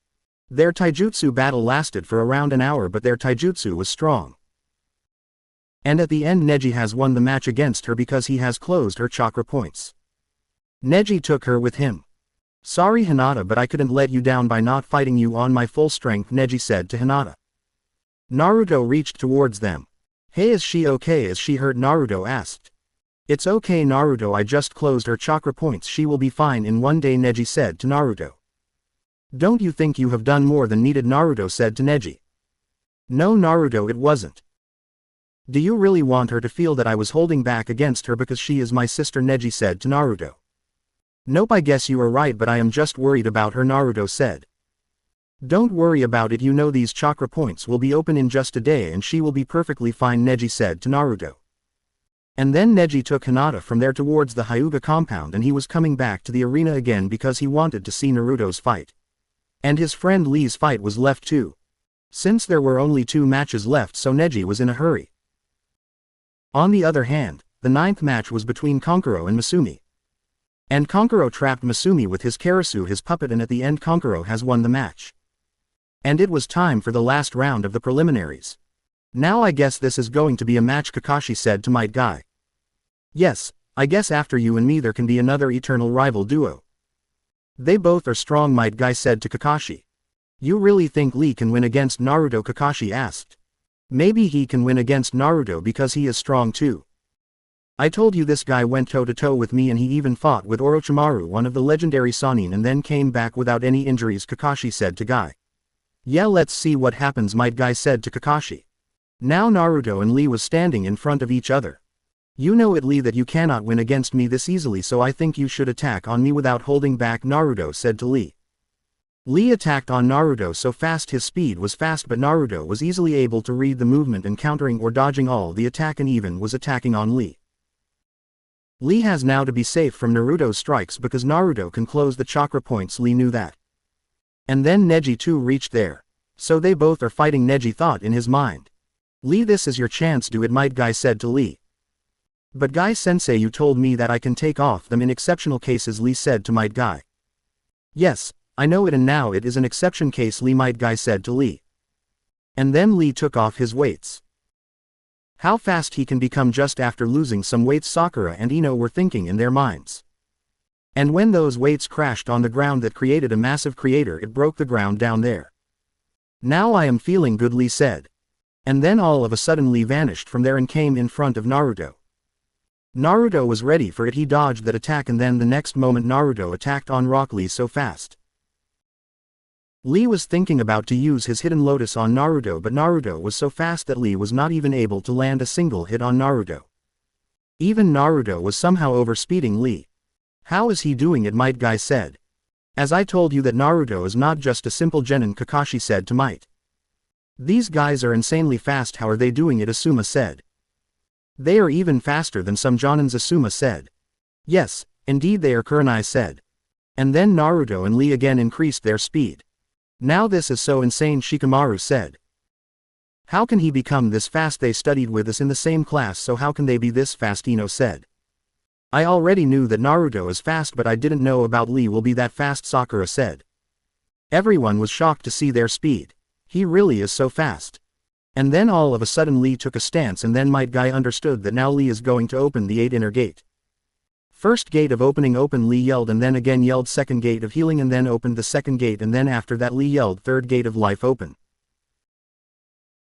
Their taijutsu battle lasted for around an hour, but their taijutsu was strong. And at the end Neji has won the match against her because he has closed her chakra points. Neji took her with him. Sorry, Hinata, but I couldn't let you down by not fighting you on my full strength, Neji said to Hinata. Naruto reached towards them. Hey, is she okay? Is she hurt? Naruto asked. It's okay, Naruto, I just closed her chakra points, she will be fine in 1 day, Neji said to Naruto. Don't you think you have done more than needed? Naruto said to Neji. No, Naruto, it wasn't. Do you really want her to feel that I was holding back against her because she is my sister? Neji said to Naruto. Nope, I guess you are right, but I am just worried about her, Naruto said. Don't worry about it, you know these chakra points will be open in just a day and she will be perfectly fine, Neji said to Naruto. And then Neji took Hinata from there towards the Hyuga compound and he was coming back to the arena again because he wanted to see Naruto's fight. And his friend Lee's fight was left too. Since there were only 2 matches left, so Neji was in a hurry. On the other hand, the 9th match was between Kankuro and Masumi. And Kankuro trapped Masumi with his Karasu, his puppet, and at the end Kankuro has won the match. And it was time for the last round of the preliminaries. Now I guess this is going to be a match, Kakashi said to Might Guy. Yes, I guess after you and me there can be another eternal rival duo. They both are strong, Might Guy said to Kakashi. You really think Lee can win against Naruto? Kakashi asked. Maybe he can win against Naruto because he is strong too. I told you this guy went toe-to-toe with me and he even fought with Orochimaru, one of the legendary Sannin, and then came back without any injuries, Kakashi said to Guy. Yeah, let's see what happens, Might Guy said to Kakashi. Now Naruto and Lee was standing in front of each other. You know it, Lee, that you cannot win against me this easily, so I think you should attack on me without holding back, Naruto said to Lee. Lee attacked on Naruto so fast, his speed was fast, but Naruto was easily able to read the movement and countering or dodging all the attack and even was attacking on Lee. Lee has now to be safe from Naruto's strikes because Naruto can close the chakra points, Lee knew that. And then Neji too reached there. So they both are fighting, Neji thought in his mind. Lee, this is your chance, do it, Might Guy said to Lee. But Guy-sensei, you told me that I can take off them in exceptional cases, Lee said to Might Guy. Yes, I know it, and now it is an exception case, Lee, Might Guy said to Lee. And then Lee took off his weights. How fast he can become just after losing some weights, Sakura and Ino were thinking in their minds. And when those weights crashed on the ground, that created a massive crater, it broke the ground down there. Now I am feeling good, Lee said. And then all of a sudden Lee vanished from there and came in front of Naruto. Naruto was ready for it, he dodged that attack, and then the next moment Naruto attacked on Rock Lee so fast. Lee was thinking about to use his hidden lotus on Naruto, but Naruto was so fast that Lee was not even able to land a single hit on Naruto. Even Naruto was somehow overspeeding Lee. How is he doing it, Might Guy said. As I told you that Naruto is not just a simple genin, Kakashi said to Might. These guys are insanely fast, how are they doing it, Asuma said. They are even faster than some jonins, Asuma said. Yes, indeed they are, Kurenai said. And then Naruto and Lee again increased their speed. Now this is so insane, Shikamaru said. How can he become this fast? They studied with us in the same class, so how can they be this fast, Ino said. I already knew that Naruto is fast, but I didn't know about Lee will be that fast, Sakura said. Everyone was shocked to see their speed. He really is so fast. And then all of a sudden Lee took a stance, and then Might Guy understood that now Lee is going to open the 8 inner gate. First gate of opening open, Lee yelled, and then again yelled second gate of healing, and then opened the second gate, and then after that Lee yelled third gate of life open.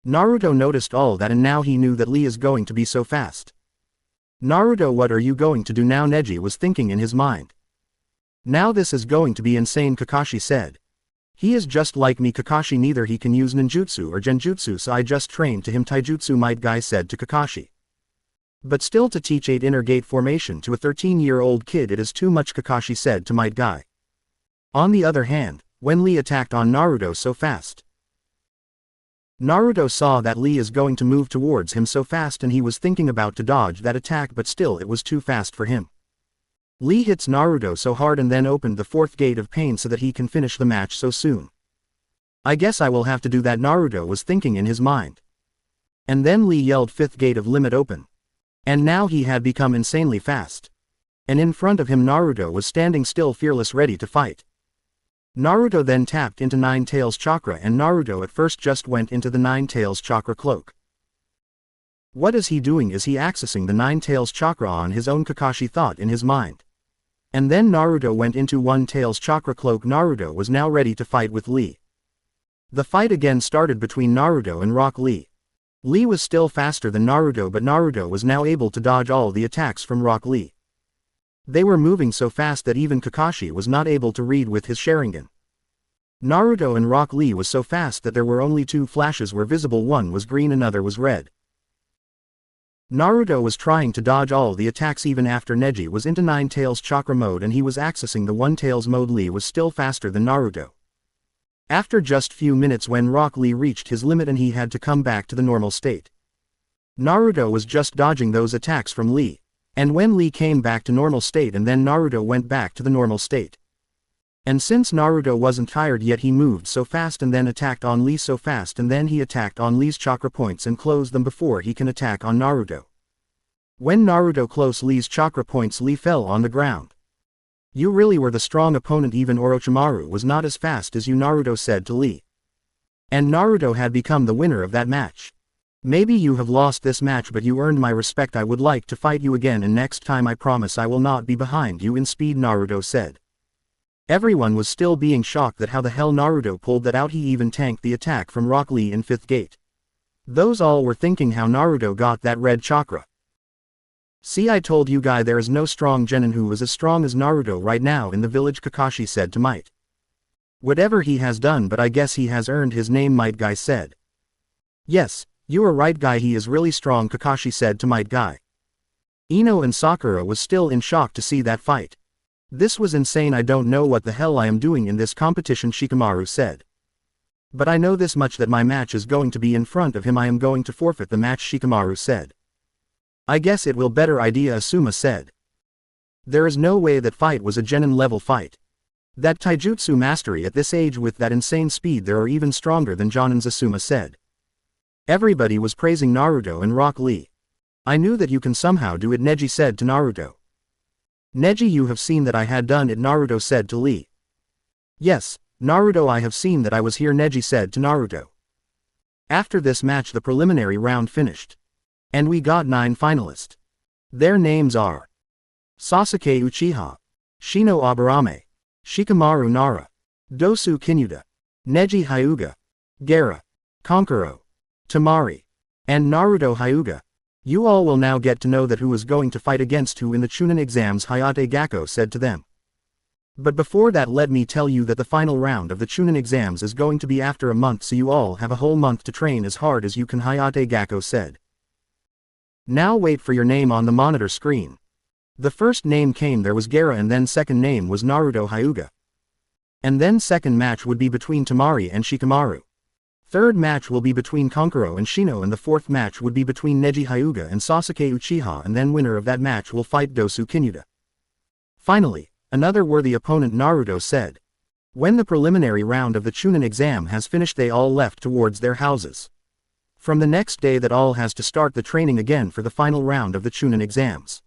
Naruto noticed all that, and now he knew that Lee is going to be so fast. Naruto, what are you going to do now? Neji was thinking in his mind. Now this is going to be insane, Kakashi said. He is just like me, Kakashi, neither he can use ninjutsu or genjutsu, so I just trained to him taijutsu, might guy said to Kakashi. But still, to teach 8 inner gate formation to a 13-year-old kid, it is too much, Kakashi said to might guy. On the other hand, when Lee attacked on Naruto so fast, Naruto saw that Lee is going to move towards him so fast, and he was thinking about to dodge that attack, but still it was too fast for him. Lee hits Naruto so hard and then opened the 4th gate of pain so that he can finish the match so soon. I guess I will have to do that, Naruto was thinking in his mind. And then Lee yelled 5th gate of limit open. And now he had become insanely fast. And in front of him Naruto was standing still, fearless, ready to fight. Naruto then tapped into Nine Tails chakra, and Naruto at first just went into the Nine Tails chakra cloak. What is he doing? Is he accessing the Nine Tails chakra on his own? Kakashi thought in his mind. And then Naruto went into One Tails chakra cloak. Naruto was now ready to fight with Lee. The fight again started between Naruto and Rock Lee. Lee was still faster than Naruto, but Naruto was now able to dodge all the attacks from Rock Lee. They were moving so fast that even Kakashi was not able to read with his Sharingan. Naruto and Rock Lee was so fast that there were only 2 flashes were visible, one was green, another was red. Naruto was trying to dodge all the attacks even after Neji was into Nine Tails chakra mode and he was accessing the One Tails mode. Lee was still faster than Naruto. After just few minutes, when Rock Lee reached his limit and he had to come back to the normal state, Naruto was just dodging those attacks from Lee. And when Lee came back to normal state, and then Naruto went back to the normal state. And since Naruto wasn't tired yet, he moved so fast and then attacked on Lee so fast, and then he attacked on Lee's chakra points and closed them before he can attack on Naruto. When Naruto closed Lee's chakra points, Lee fell on the ground. You really were the strong opponent, even Orochimaru was not as fast as you, Naruto said to Lee. And Naruto had become the winner of that match. Maybe you have lost this match, but you earned my respect. I would like to fight you again, and next time I promise I will not be behind you in speed, Naruto said. Everyone was still being shocked that how the hell Naruto pulled that out. He even tanked the attack from Rock Lee in 5th gate. Those all were thinking how Naruto got that red chakra. See, I told you guy, there is no strong genin who is as strong as Naruto right now in the village, Kakashi said to Might. Whatever he has done, but I guess he has earned his name, Might guy said. Yes, you are right guy, he is really strong, Kakashi said to Might guy. Ino and Sakura was still in shock to see that fight. This was insane. I don't know what the hell I am doing in this competition, Shikamaru said. But I know this much, that my match is going to be in front of him. I am going to forfeit the match, Shikamaru said. I guess it will better idea, Asuma said. There is no way that fight was a genin level fight. That taijutsu mastery at this age with that insane speed, there are even stronger than Jonin's, Asuma said. Everybody was praising Naruto and Rock Lee. I knew that you can somehow do it, Neji said to Naruto. Neji, you have seen that I had done it, Naruto said to Lee. Yes, Naruto, I have seen that I was here, Neji said to Naruto. After this match the preliminary round finished. And we got 9 finalists. Their names are Sasuke Uchiha, Shino Aburame, Shikamaru Nara, Dosu Kinyuda, Neji Hyuga, Gaara, Kankuro, Temari, and Naruto Hyuga. You all will now get to know that who is going to fight against who in the Chunin exams, Hayate Gakko said to them. But before that, let me tell you that the final round of the Chunin exams is going to be after a month, so you all have a whole month to train as hard as you can, Hayate Gakko said. Now wait for your name on the monitor screen. The first name came, there was Gaara, and then second name was Naruto Hyuga. And then second match would be between Temari and Shikamaru. Third match will be between Kankuro and Shino, and the fourth match would be between Neji Hyuga and Sasuke Uchiha, and then winner of that match will fight Dosu Kinyuda. Finally, another worthy opponent, Naruto said. When the preliminary round of the Chunin exam has finished, they all left towards their houses. From the next day that all has to start the training again for the final round of the Chunin exams.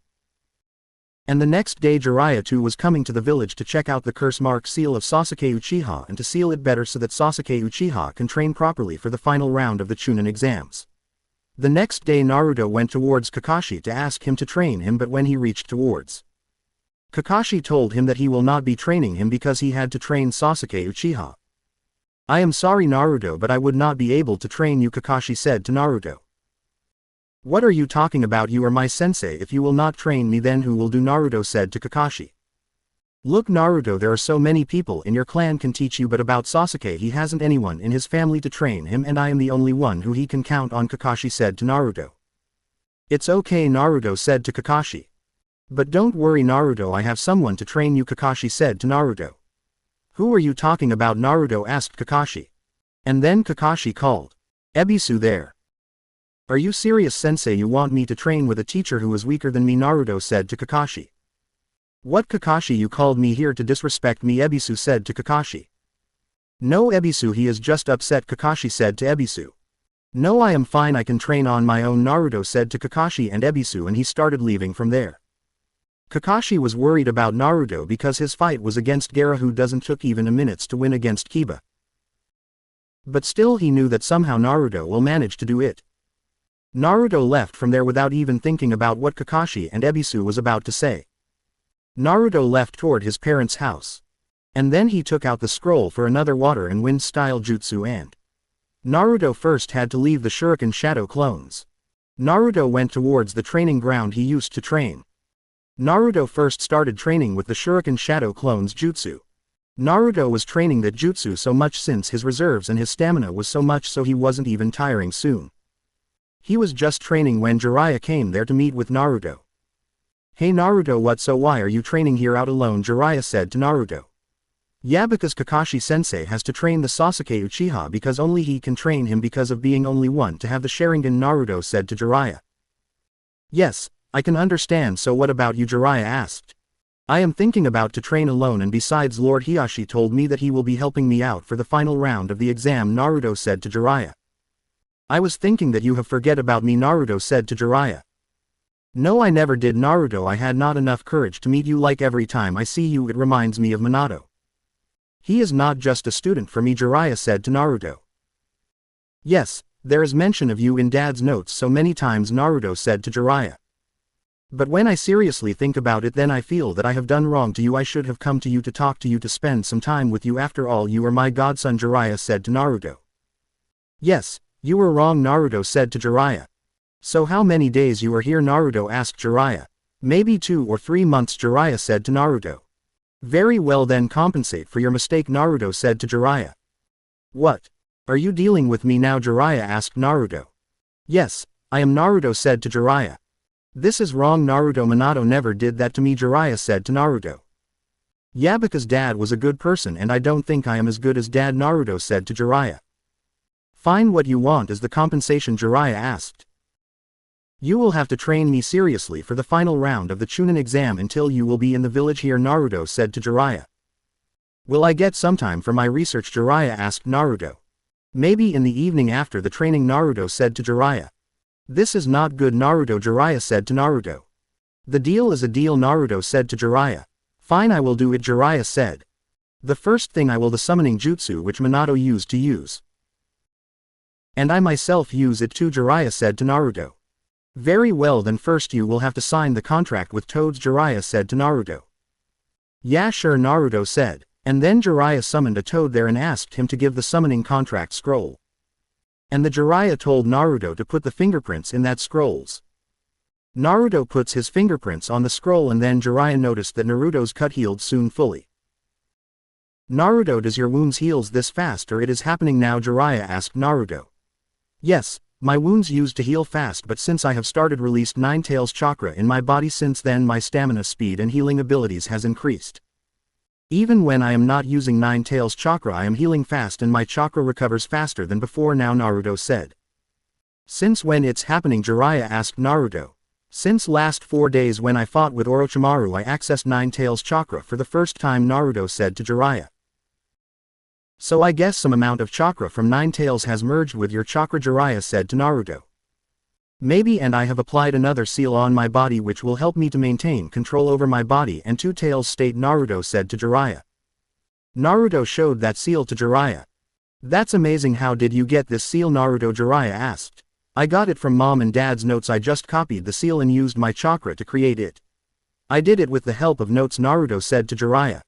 And the next day Jiraiya too was coming to the village to check out the curse mark seal of Sasuke Uchiha and to seal it better so that Sasuke Uchiha can train properly for the final round of the Chunin exams. The next day Naruto went towards Kakashi to ask him to train him, but when he reached towards Kakashi told him that he will not be training him because he had to train Sasuke Uchiha. I am sorry Naruto, but I would not be able to train you, Kakashi said to Naruto. What are you talking about? You are my sensei. If you will not train me, then who will do? Naruto said to Kakashi. Look Naruto, there are so many people in your clan can teach you, but about Sasuke he hasn't anyone in his family to train him, and I am the only one who he can count on, Kakashi said to Naruto. It's okay, Naruto said to Kakashi. But don't worry Naruto, I have someone to train you, Kakashi said to Naruto. Who are you talking about? Naruto asked Kakashi. And then Kakashi called Ebisu there. Are you serious, sensei? You want me to train with a teacher who is weaker than me? Naruto said to Kakashi. What, Kakashi, you called me here to disrespect me? Ebisu said to Kakashi. No Ebisu, he is just upset, Kakashi said to Ebisu. No, I am fine, I can train on my own, Naruto said to Kakashi and Ebisu, and he started leaving from there. Kakashi was worried about Naruto because his fight was against Gaara, who doesn't took even a minute to win against Kiba. But still he knew that somehow Naruto will manage to do it. Naruto left from there without even thinking about what Kakashi and Ebisu was about to say. Naruto left toward his parents' house. And then he took out the scroll for another water and wind style jutsu, and Naruto first had to leave the Shuriken Shadow clones. Naruto went towards the training ground he used to train. Naruto first started training with the Shuriken Shadow clones jutsu. Naruto was training that jutsu so much since his reserves and his stamina was so much, so he wasn't even tiring soon. He was just training when Jiraiya came there to meet with Naruto. Hey Naruto, what, so why are you training here out alone? Jiraiya said to Naruto. Yeah, because Kakashi sensei has to train the Sasuke Uchiha because only he can train him because of being only one to have the Sharingan, Naruto said to Jiraiya. Yes, I can understand, so what about you? Jiraiya asked. I am thinking about to train alone, and besides Lord Hiashi told me that he will be helping me out for the final round of the exam, Naruto said to Jiraiya. I was thinking that you have forget about me, Naruto said to Jiraiya. No, I never did, Naruto, I had not enough courage to meet you. Like every time I see you it reminds me of Minato. He is not just a student for me, Jiraiya said to Naruto. Yes, there is mention of you in Dad's notes so many times, Naruto said to Jiraiya. But when I seriously think about it, then I feel that I have done wrong to you. I should have come to you to talk to you, to spend some time with you. After all, you are my godson, Jiraiya said to Naruto. Yes, you were wrong, Naruto said to Jiraiya. So how many days you are here? Naruto asked Jiraiya. Maybe 2 or 3 months, Jiraiya said to Naruto. Very well, then compensate for your mistake, Naruto said to Jiraiya. What? Are you dealing with me now? Jiraiya asked Naruto. Yes, I am, Naruto said to Jiraiya. This is wrong, Naruto. Minato never did that to me, Jiraiya said to Naruto. Yeah, because Dad was a good person and I don't think I am as good as Dad, Naruto said to Jiraiya. Fine, what you want is the compensation? Jiraiya asked. You will have to train me seriously for the final round of the Chunin exam until you will be in the village here, Naruto said to Jiraiya. Will I get some time for my research? Jiraiya asked Naruto. Maybe in the evening after the training, Naruto said to Jiraiya. This is not good, Naruto, Jiraiya said to Naruto. The deal is a deal, Naruto said to Jiraiya. Fine, I will do it, Jiraiya said. The first thing I will the summoning jutsu which Minato used to use. And I myself use it too, Jiraiya said to Naruto. Very well, then first you will have to sign the contract with Toads, Jiraiya said to Naruto. Yeah sure, Naruto said, and then Jiraiya summoned a toad there and asked him to give the summoning contract scroll. And the Jiraiya told Naruto to put the fingerprints in that scrolls. Naruto puts his fingerprints on the scroll, and then Jiraiya noticed that Naruto's cut healed soon fully. Naruto, does your wounds heals this fast or it is happening now? Jiraiya asked Naruto. Yes, my wounds used to heal fast, but since I have started released 9 tails chakra in my body since then my stamina, speed and healing abilities has increased. Even when I am not using 9 tails chakra I am healing fast and my chakra recovers faster than before now, Naruto said. Since when it's happening? Jiraiya asked Naruto. Since last 4 days when I fought with Orochimaru I accessed 9 tails chakra for the first time, Naruto said to Jiraiya. So I guess some amount of chakra from 9 tails has merged with your chakra, Jiraiya said to Naruto. Maybe, and I have applied another seal on my body which will help me to maintain control over my body and 2 tails state, Naruto said to Jiraiya. Naruto showed that seal to Jiraiya. That's amazing, how did you get this seal? Naruto, Jiraiya asked. I got it from Mom and Dad's notes, I just copied the seal and used my chakra to create it. I did it with the help of notes, Naruto said to Jiraiya.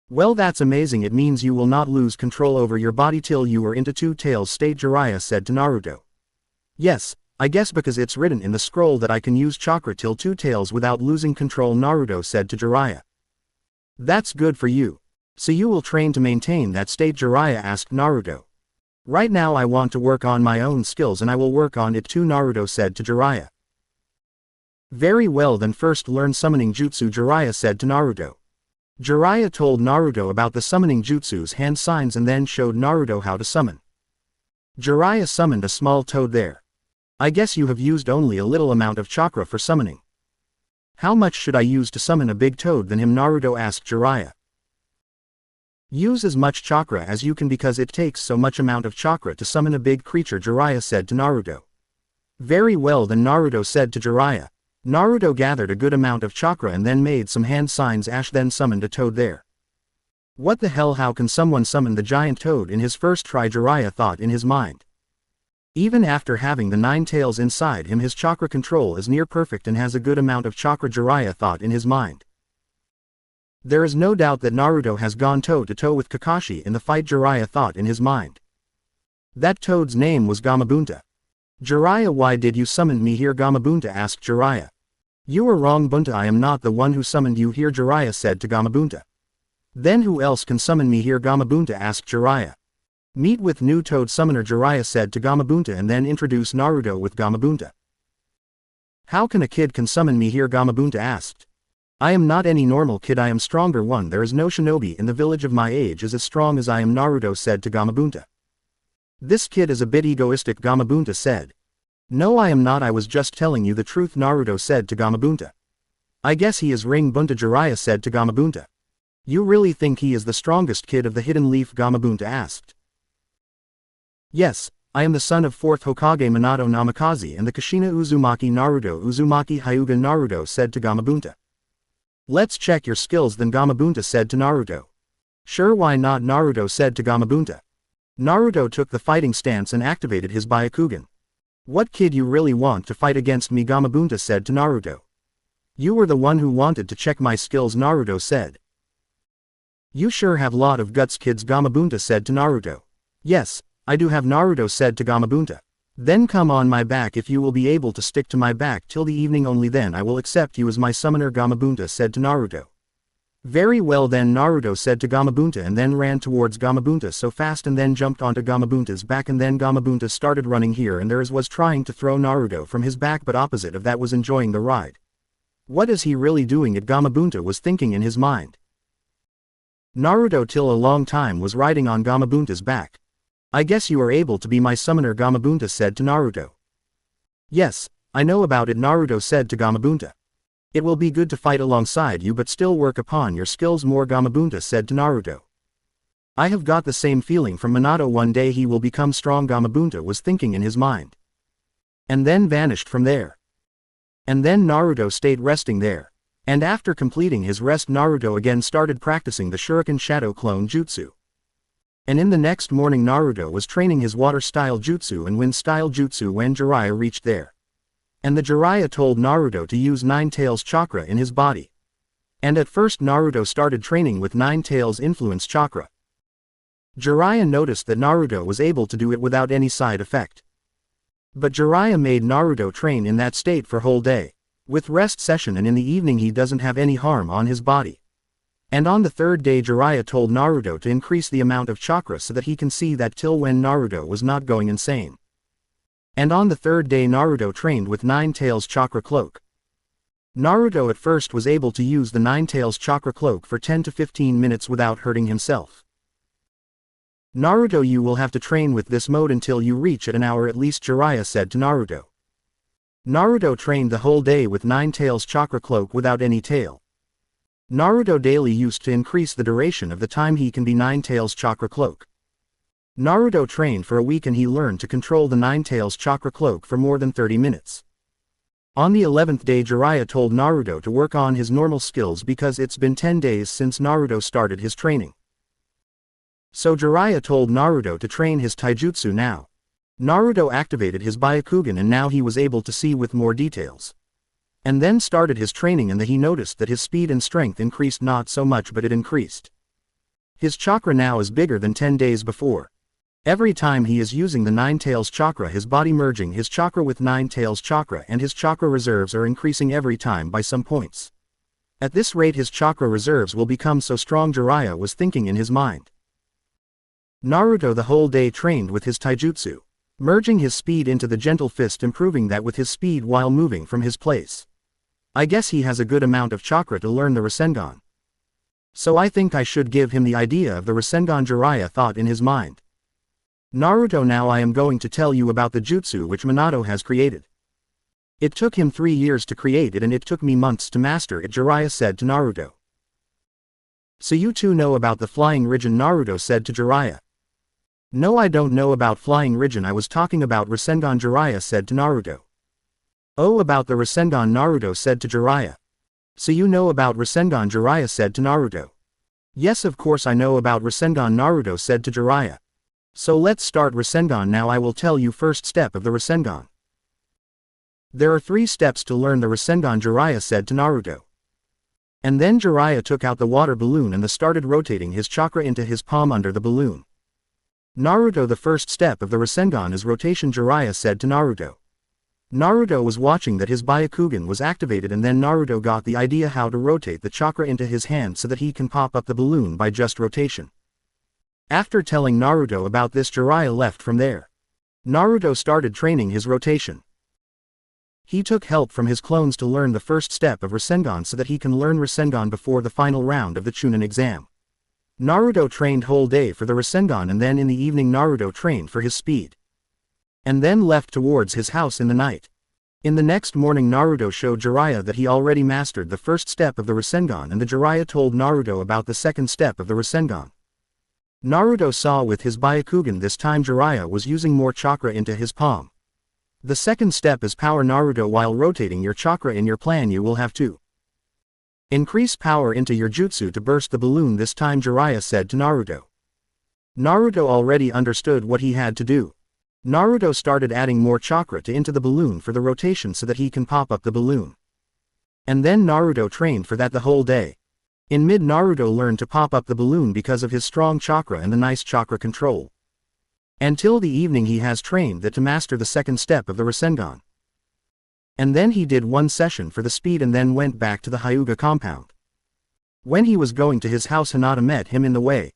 Well, that's amazing. It means you will not lose control over your body till you are into two tails state, Jiraiya said to Naruto. Yes, I guess because it's written in the scroll that I can use chakra till two tails without losing control, Naruto said to Jiraiya. That's good for you. So you will train to maintain that state, Jiraiya asked Naruto. Right now I want to work on my own skills and I will work on it too, Naruto said to Jiraiya. Very well, then first learn summoning jutsu, Jiraiya said to Naruto. Jiraiya told Naruto about the summoning jutsu's hand signs and then showed Naruto how to summon. Jiraiya summoned a small toad there. I guess you have used only a little amount of chakra for summoning. How much should I use to summon a big toad than him, Naruto asked Jiraiya. Use as much chakra as you can because it takes so much amount of chakra to summon a big creature, Jiraiya said to Naruto. Very well, then Naruto said to Jiraiya. Naruto gathered a good amount of chakra and then made some hand signs. Ash then summoned a toad there. What the hell, how can someone summon the giant toad in his first try, Jiraiya thought in his mind. Even after having the 9 tails inside him, his chakra control is near perfect and has a good amount of chakra, Jiraiya thought in his mind. There is no doubt that Naruto has gone toe to toe with Kakashi in the fight, Jiraiya thought in his mind. That toad's name was Gamabunta. Jiraiya, why did you summon me here, Gamabunta asked Jiraiya. You are wrong, Bunta, I am not the one who summoned you here, Jiraiya said to Gamabunta. Then who else can summon me here, Gamabunta asked Jiraiya. Meet with new toad summoner, Jiraiya said to Gamabunta and then introduce Naruto with Gamabunta. How can a kid can summon me here, Gamabunta asked. I am not any normal kid, I am stronger one. There is no shinobi in the village of my age as strong as I am, Naruto said to Gamabunta. This kid is a bit egoistic, Gamabunta said. No, I am not, I was just telling you the truth, Naruto said to Gamabunta. I guess he is Ring Bunta, Jiraiya said to Gamabunta. You really think he is the strongest kid of the Hidden Leaf, Gamabunta asked. Yes, I am the son of 4th Hokage Minato Namikaze and the Kushina Uzumaki Naruto Uzumaki Hyūga, Naruto said to Gamabunta. Let's check your skills then, Gamabunta said to Naruto. Sure, why not, Naruto said to Gamabunta. Naruto took the fighting stance and activated his Byakugan. What kid, you really want to fight against me, Gamabunta said to Naruto. You were the one who wanted to check my skills, Naruto said. You sure have lot of guts, kids, Gamabunta said to Naruto. Yes, I do have, Naruto said to Gamabunta. Then come on my back. If you will be able to stick to my back till the evening, only then I will accept you as my summoner, Gamabunta said to Naruto. Very well then, Naruto said to Gamabunta and then ran towards Gamabunta so fast and then jumped onto Gamabunta's back and then Gamabunta started running here and there was trying to throw Naruto from his back, but opposite of that was enjoying the ride. What is he really doing it, Gamabunta was thinking in his mind. Naruto till a long time was riding on Gamabunta's back. I guess you are able to be my summoner, Gamabunta said to Naruto. Yes, I know about it, Naruto said to Gamabunta. It will be good to fight alongside you but still work upon your skills more, Gamabunta said to Naruto. I have got the same feeling from Minato, one day he will become strong, Gamabunta was thinking in his mind. And then vanished from there. And then Naruto stayed resting there. And after completing his rest, Naruto again started practicing the Shuriken Shadow Clone Jutsu. And in the next morning Naruto was training his water style jutsu and wind style jutsu when Jiraiya reached there. And the Jiraiya told Naruto to use 9 tails chakra in his body. And at first Naruto started training with 9 tails influence chakra. Jiraiya noticed that Naruto was able to do it without any side effect. But Jiraiya made Naruto train in that state for whole day, with rest session, and in the evening he doesn't have any harm on his body. And on the 3rd day Jiraiya told Naruto to increase the amount of chakra so that he can see that till when Naruto was not going insane. And on the 3rd day Naruto trained with 9 tails chakra cloak. Naruto at first was able to use the 9 tails chakra cloak for 10 to 15 minutes without hurting himself. Naruto, you will have to train with this mode until you reach at an hour at least, Jiraiya said to Naruto. Naruto trained the whole day with 9 tails chakra cloak without any tail. Naruto daily used to increase the duration of the time he can be 9 tails chakra cloak. Naruto trained for a week and he learned to control the 9 tails chakra cloak for more than 30 minutes. On the 11th day Jiraiya told Naruto to work on his normal skills because it's been 10 days since Naruto started his training. So Jiraiya told Naruto to train his taijutsu now. Naruto activated his Byakugan and now he was able to see with more details. And then started his training, and he noticed that his speed and strength increased not so much, but it increased. His chakra now is bigger than 10 days before. Every time he is using the Nine Tails chakra, his body merging his chakra with Nine Tails chakra, and his chakra reserves are increasing every time by some points. At this rate his chakra reserves will become so strong, Jiraiya was thinking in his mind. Naruto the whole day trained with his taijutsu, merging his speed into the gentle fist, improving that with his speed while moving from his place. I guess he has a good amount of chakra to learn the Rasengan. So I think I should give him the idea of the Rasengan, Jiraiya thought in his mind. Naruto, now I am going to tell you about the jutsu which Minato has created. It took him 3 years to create it and it took me months to master it, Jiraiya said to Naruto. So you two know about the flying Rasen, Naruto said to Jiraiya. No, I don't know about flying Rasen, I was talking about Rasengan, Jiraiya said to Naruto. Oh, about the Rasengan, Naruto said to Jiraiya. So you know about Rasengan, Jiraiya said to Naruto. Yes, of course I know about Rasengan, Naruto said to Jiraiya. So let's start Rasengan now. I will tell you first step of the Rasengan. There are 3 steps to learn the Rasengan, Jiraiya said to Naruto. And then Jiraiya took out the water balloon and started rotating his chakra into his palm under the balloon. Naruto, the first step of the Rasengan is rotation, Jiraiya said to Naruto. Naruto was watching that his Byakugan was activated, and then Naruto got the idea how to rotate the chakra into his hand so that he can pop up the balloon by just rotation. After telling Naruto about this, Jiraiya left from there. Naruto started training his rotation. He took help from his clones to learn the first step of Rasengan so that he can learn Rasengan before the final round of the Chunin exam. Naruto trained whole day for the Rasengan, and then in the evening Naruto trained for his speed. And then left towards his house in the night. In the next morning Naruto showed Jiraiya that he already mastered the first step of the Rasengan, and the Jiraiya told Naruto about the second step of the Rasengan. Naruto saw with his Byakugan this time Jiraiya was using more chakra into his palm. The second step is power, Naruto. While rotating your chakra in your plan you will have to increase power into your jutsu to burst the balloon this time, Jiraiya said to Naruto. Naruto already understood what he had to do. Naruto started adding more chakra into the balloon for the rotation so that he can pop up the balloon. And then Naruto trained for that the whole day. In mid Naruto learned to pop up the balloon because of his strong chakra and the nice chakra control. Until the evening he has trained that to master the second step of the Rasengan. And then he did 1 session for the speed and then went back to the Hyūga compound. When he was going to his house, Hinata met him in the way.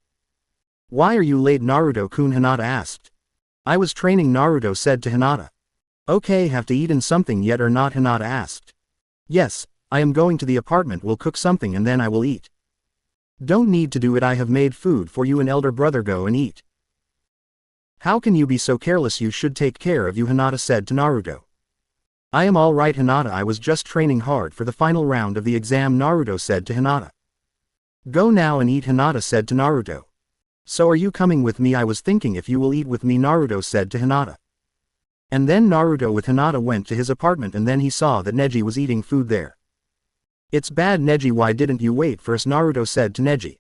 Why are you late, Naruto-kun? Hinata asked. I was training, Naruto said to Hinata. Okay, have to eaten something yet or not? Hinata asked. Yes, I am going to the apartment, will cook something and then I will eat. Don't need to do it, I have made food for you and elder brother, go and eat. How can you be so careless, you should take care of you, Hinata said to Naruto. I am all right, Hinata, I was just training hard for the final round of the exam, Naruto said to Hinata. Go now and eat, Hinata said to Naruto. So are you coming with me? I was thinking if you will eat with me, Naruto said to Hinata. And then Naruto with Hinata went to his apartment, and then he saw that Neji was eating food there. It's bad, Neji, why didn't you wait for us? Naruto said to Neji.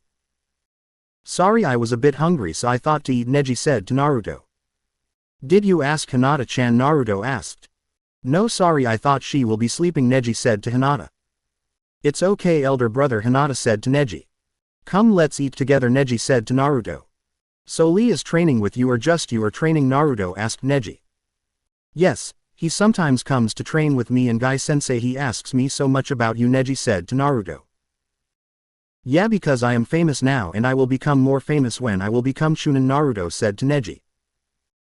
Sorry, I was a bit hungry so I thought to eat, Neji said to Naruto. Did you ask Hinata-chan? Naruto asked. No, sorry, I thought she will be sleeping, Neji said to Hinata. It's okay, elder brother, Hinata said to Neji. Come, let's eat together, Neji said to Naruto. So Lee is training with you or just you are training? Naruto asked Neji. Yes, he sometimes comes to train with me, and Guy-sensei he asks me so much about you, Neji said to Naruto. Yeah, because I am famous now and I will become more famous when I will become Chunin, Naruto said to Neji.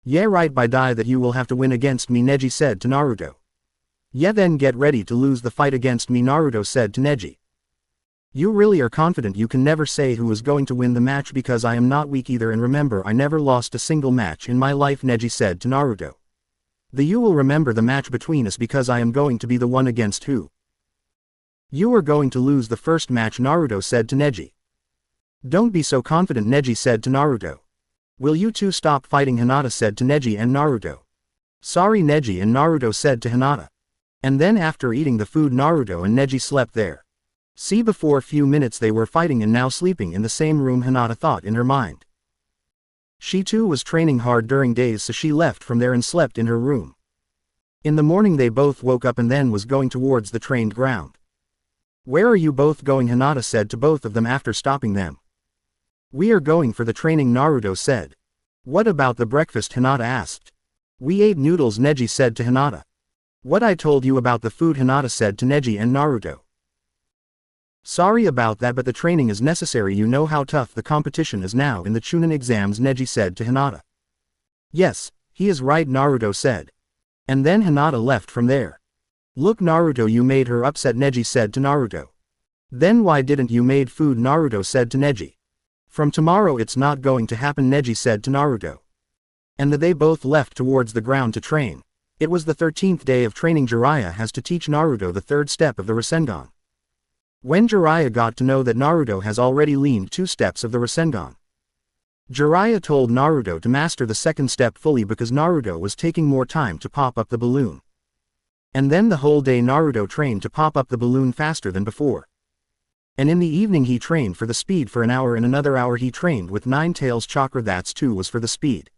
Yeah, right, by die that you will have to win against me, Neji said to Naruto. Yeah, then get ready to lose the fight against me, Naruto said to Neji. You really are confident? You can never say who is going to win the match because I am not weak either, and remember I never lost a single match in my life, Neji said to Naruto. You will remember the match between us because I am going to be the one against who? You are going to lose the first match, Naruto said to Neji. Don't be so confident, Neji said to Naruto. Will you two stop fighting? Hinata said to Neji and Naruto. Sorry, Neji and Naruto said to Hinata. And then after eating the food, Naruto and Neji slept there. See, before a few minutes they were fighting and now sleeping in the same room, Hinata thought in her mind. She too was training hard during days, so she left from there and slept in her room. In the morning they both woke up and then was going towards the trained ground. "Where are you both going?" Hinata said to both of them after stopping them. "We are going for the training," Naruto said. "What about the breakfast?" Hinata asked. "We ate noodles," Neji said to Hinata. "What I told you about the food," Hinata said to Neji and Naruto. "Sorry about that, but the training is necessary. You know how tough the competition is now in the Chunin exams," Neji said to Hinata. "Yes, he is right," Naruto said. And then Hinata left from there. "Look Naruto, you made her upset," Neji said to Naruto. "Then why didn't you made food?" Naruto said to Neji. "From tomorrow it's not going to happen," Neji said to Naruto. And they both left towards the ground to train. It was the 13th day of training. Jiraiya has to teach Naruto the third step of the Rasengan. When Jiraiya got to know that Naruto has already learned 2 steps of the Rasengan, Jiraiya told Naruto to master the second step fully because Naruto was taking more time to pop up the balloon. And then the whole day Naruto trained to pop up the balloon faster than before. And in the evening he trained for the speed for an hour, and another hour he trained with 9 tails chakra. That's 2 was for the speed.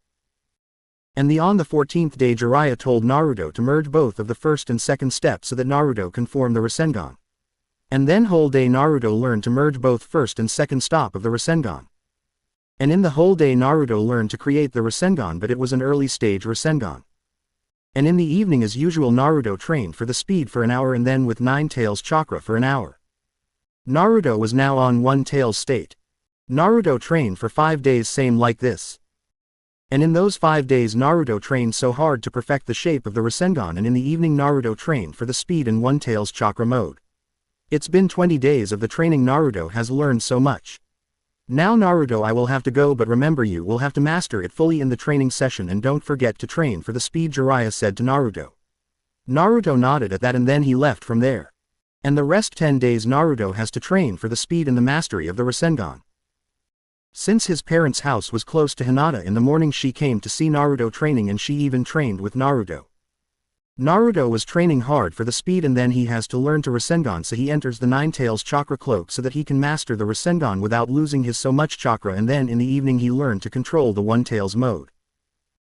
And on the 14th day Jiraiya told Naruto to merge both of the first and second steps so that Naruto can form the Rasengan. And then whole day Naruto learned to merge both first and second stop of the Rasengan. And in the whole day Naruto learned to create the Rasengan, but it was an early stage Rasengan. And in the evening as usual Naruto trained for the speed for an hour and then with 9 tails chakra for an hour. Naruto was now on 1 tails state. Naruto trained for 5 days same like this. And in those 5 days Naruto trained so hard to perfect the shape of the Rasengan, and in the evening Naruto trained for the speed in 1 tails chakra mode. It's been 20 days of the training. Naruto has learned so much. Now Naruto, I will have to go, but remember you will have to master it fully in the training session and don't forget to train for the speed, Jiraiya said to Naruto. Naruto nodded at that and then he left from there. And the rest 10 days Naruto has to train for the speed and the mastery of the Rasengan. Since his parents' house was close to Hinata, in the morning she came to see Naruto training and she even trained with Naruto. Naruto was training hard for the speed and then he has to learn to Rasengan, so he enters the 9 tails chakra cloak so that he can master the Rasengan without losing his so much chakra, and then in the evening he learned to control the 1 tails mode.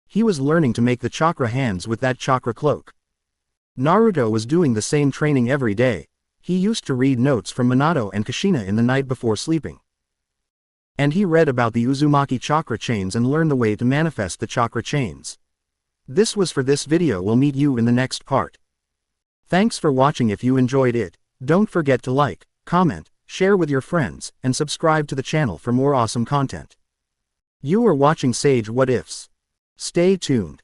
He was learning to make the chakra hands with that chakra cloak. Naruto was doing the same training every day. He used to read notes from Minato and Kushina in the night before sleeping. And he read about the Uzumaki chakra chains and learned the way to manifest the chakra chains. This was for this video. We'll meet you in the next part. Thanks for watching. If you enjoyed it, don't forget to like, comment, share with your friends, and subscribe to the channel for more awesome content. You are watching Sage What Ifs. Stay tuned.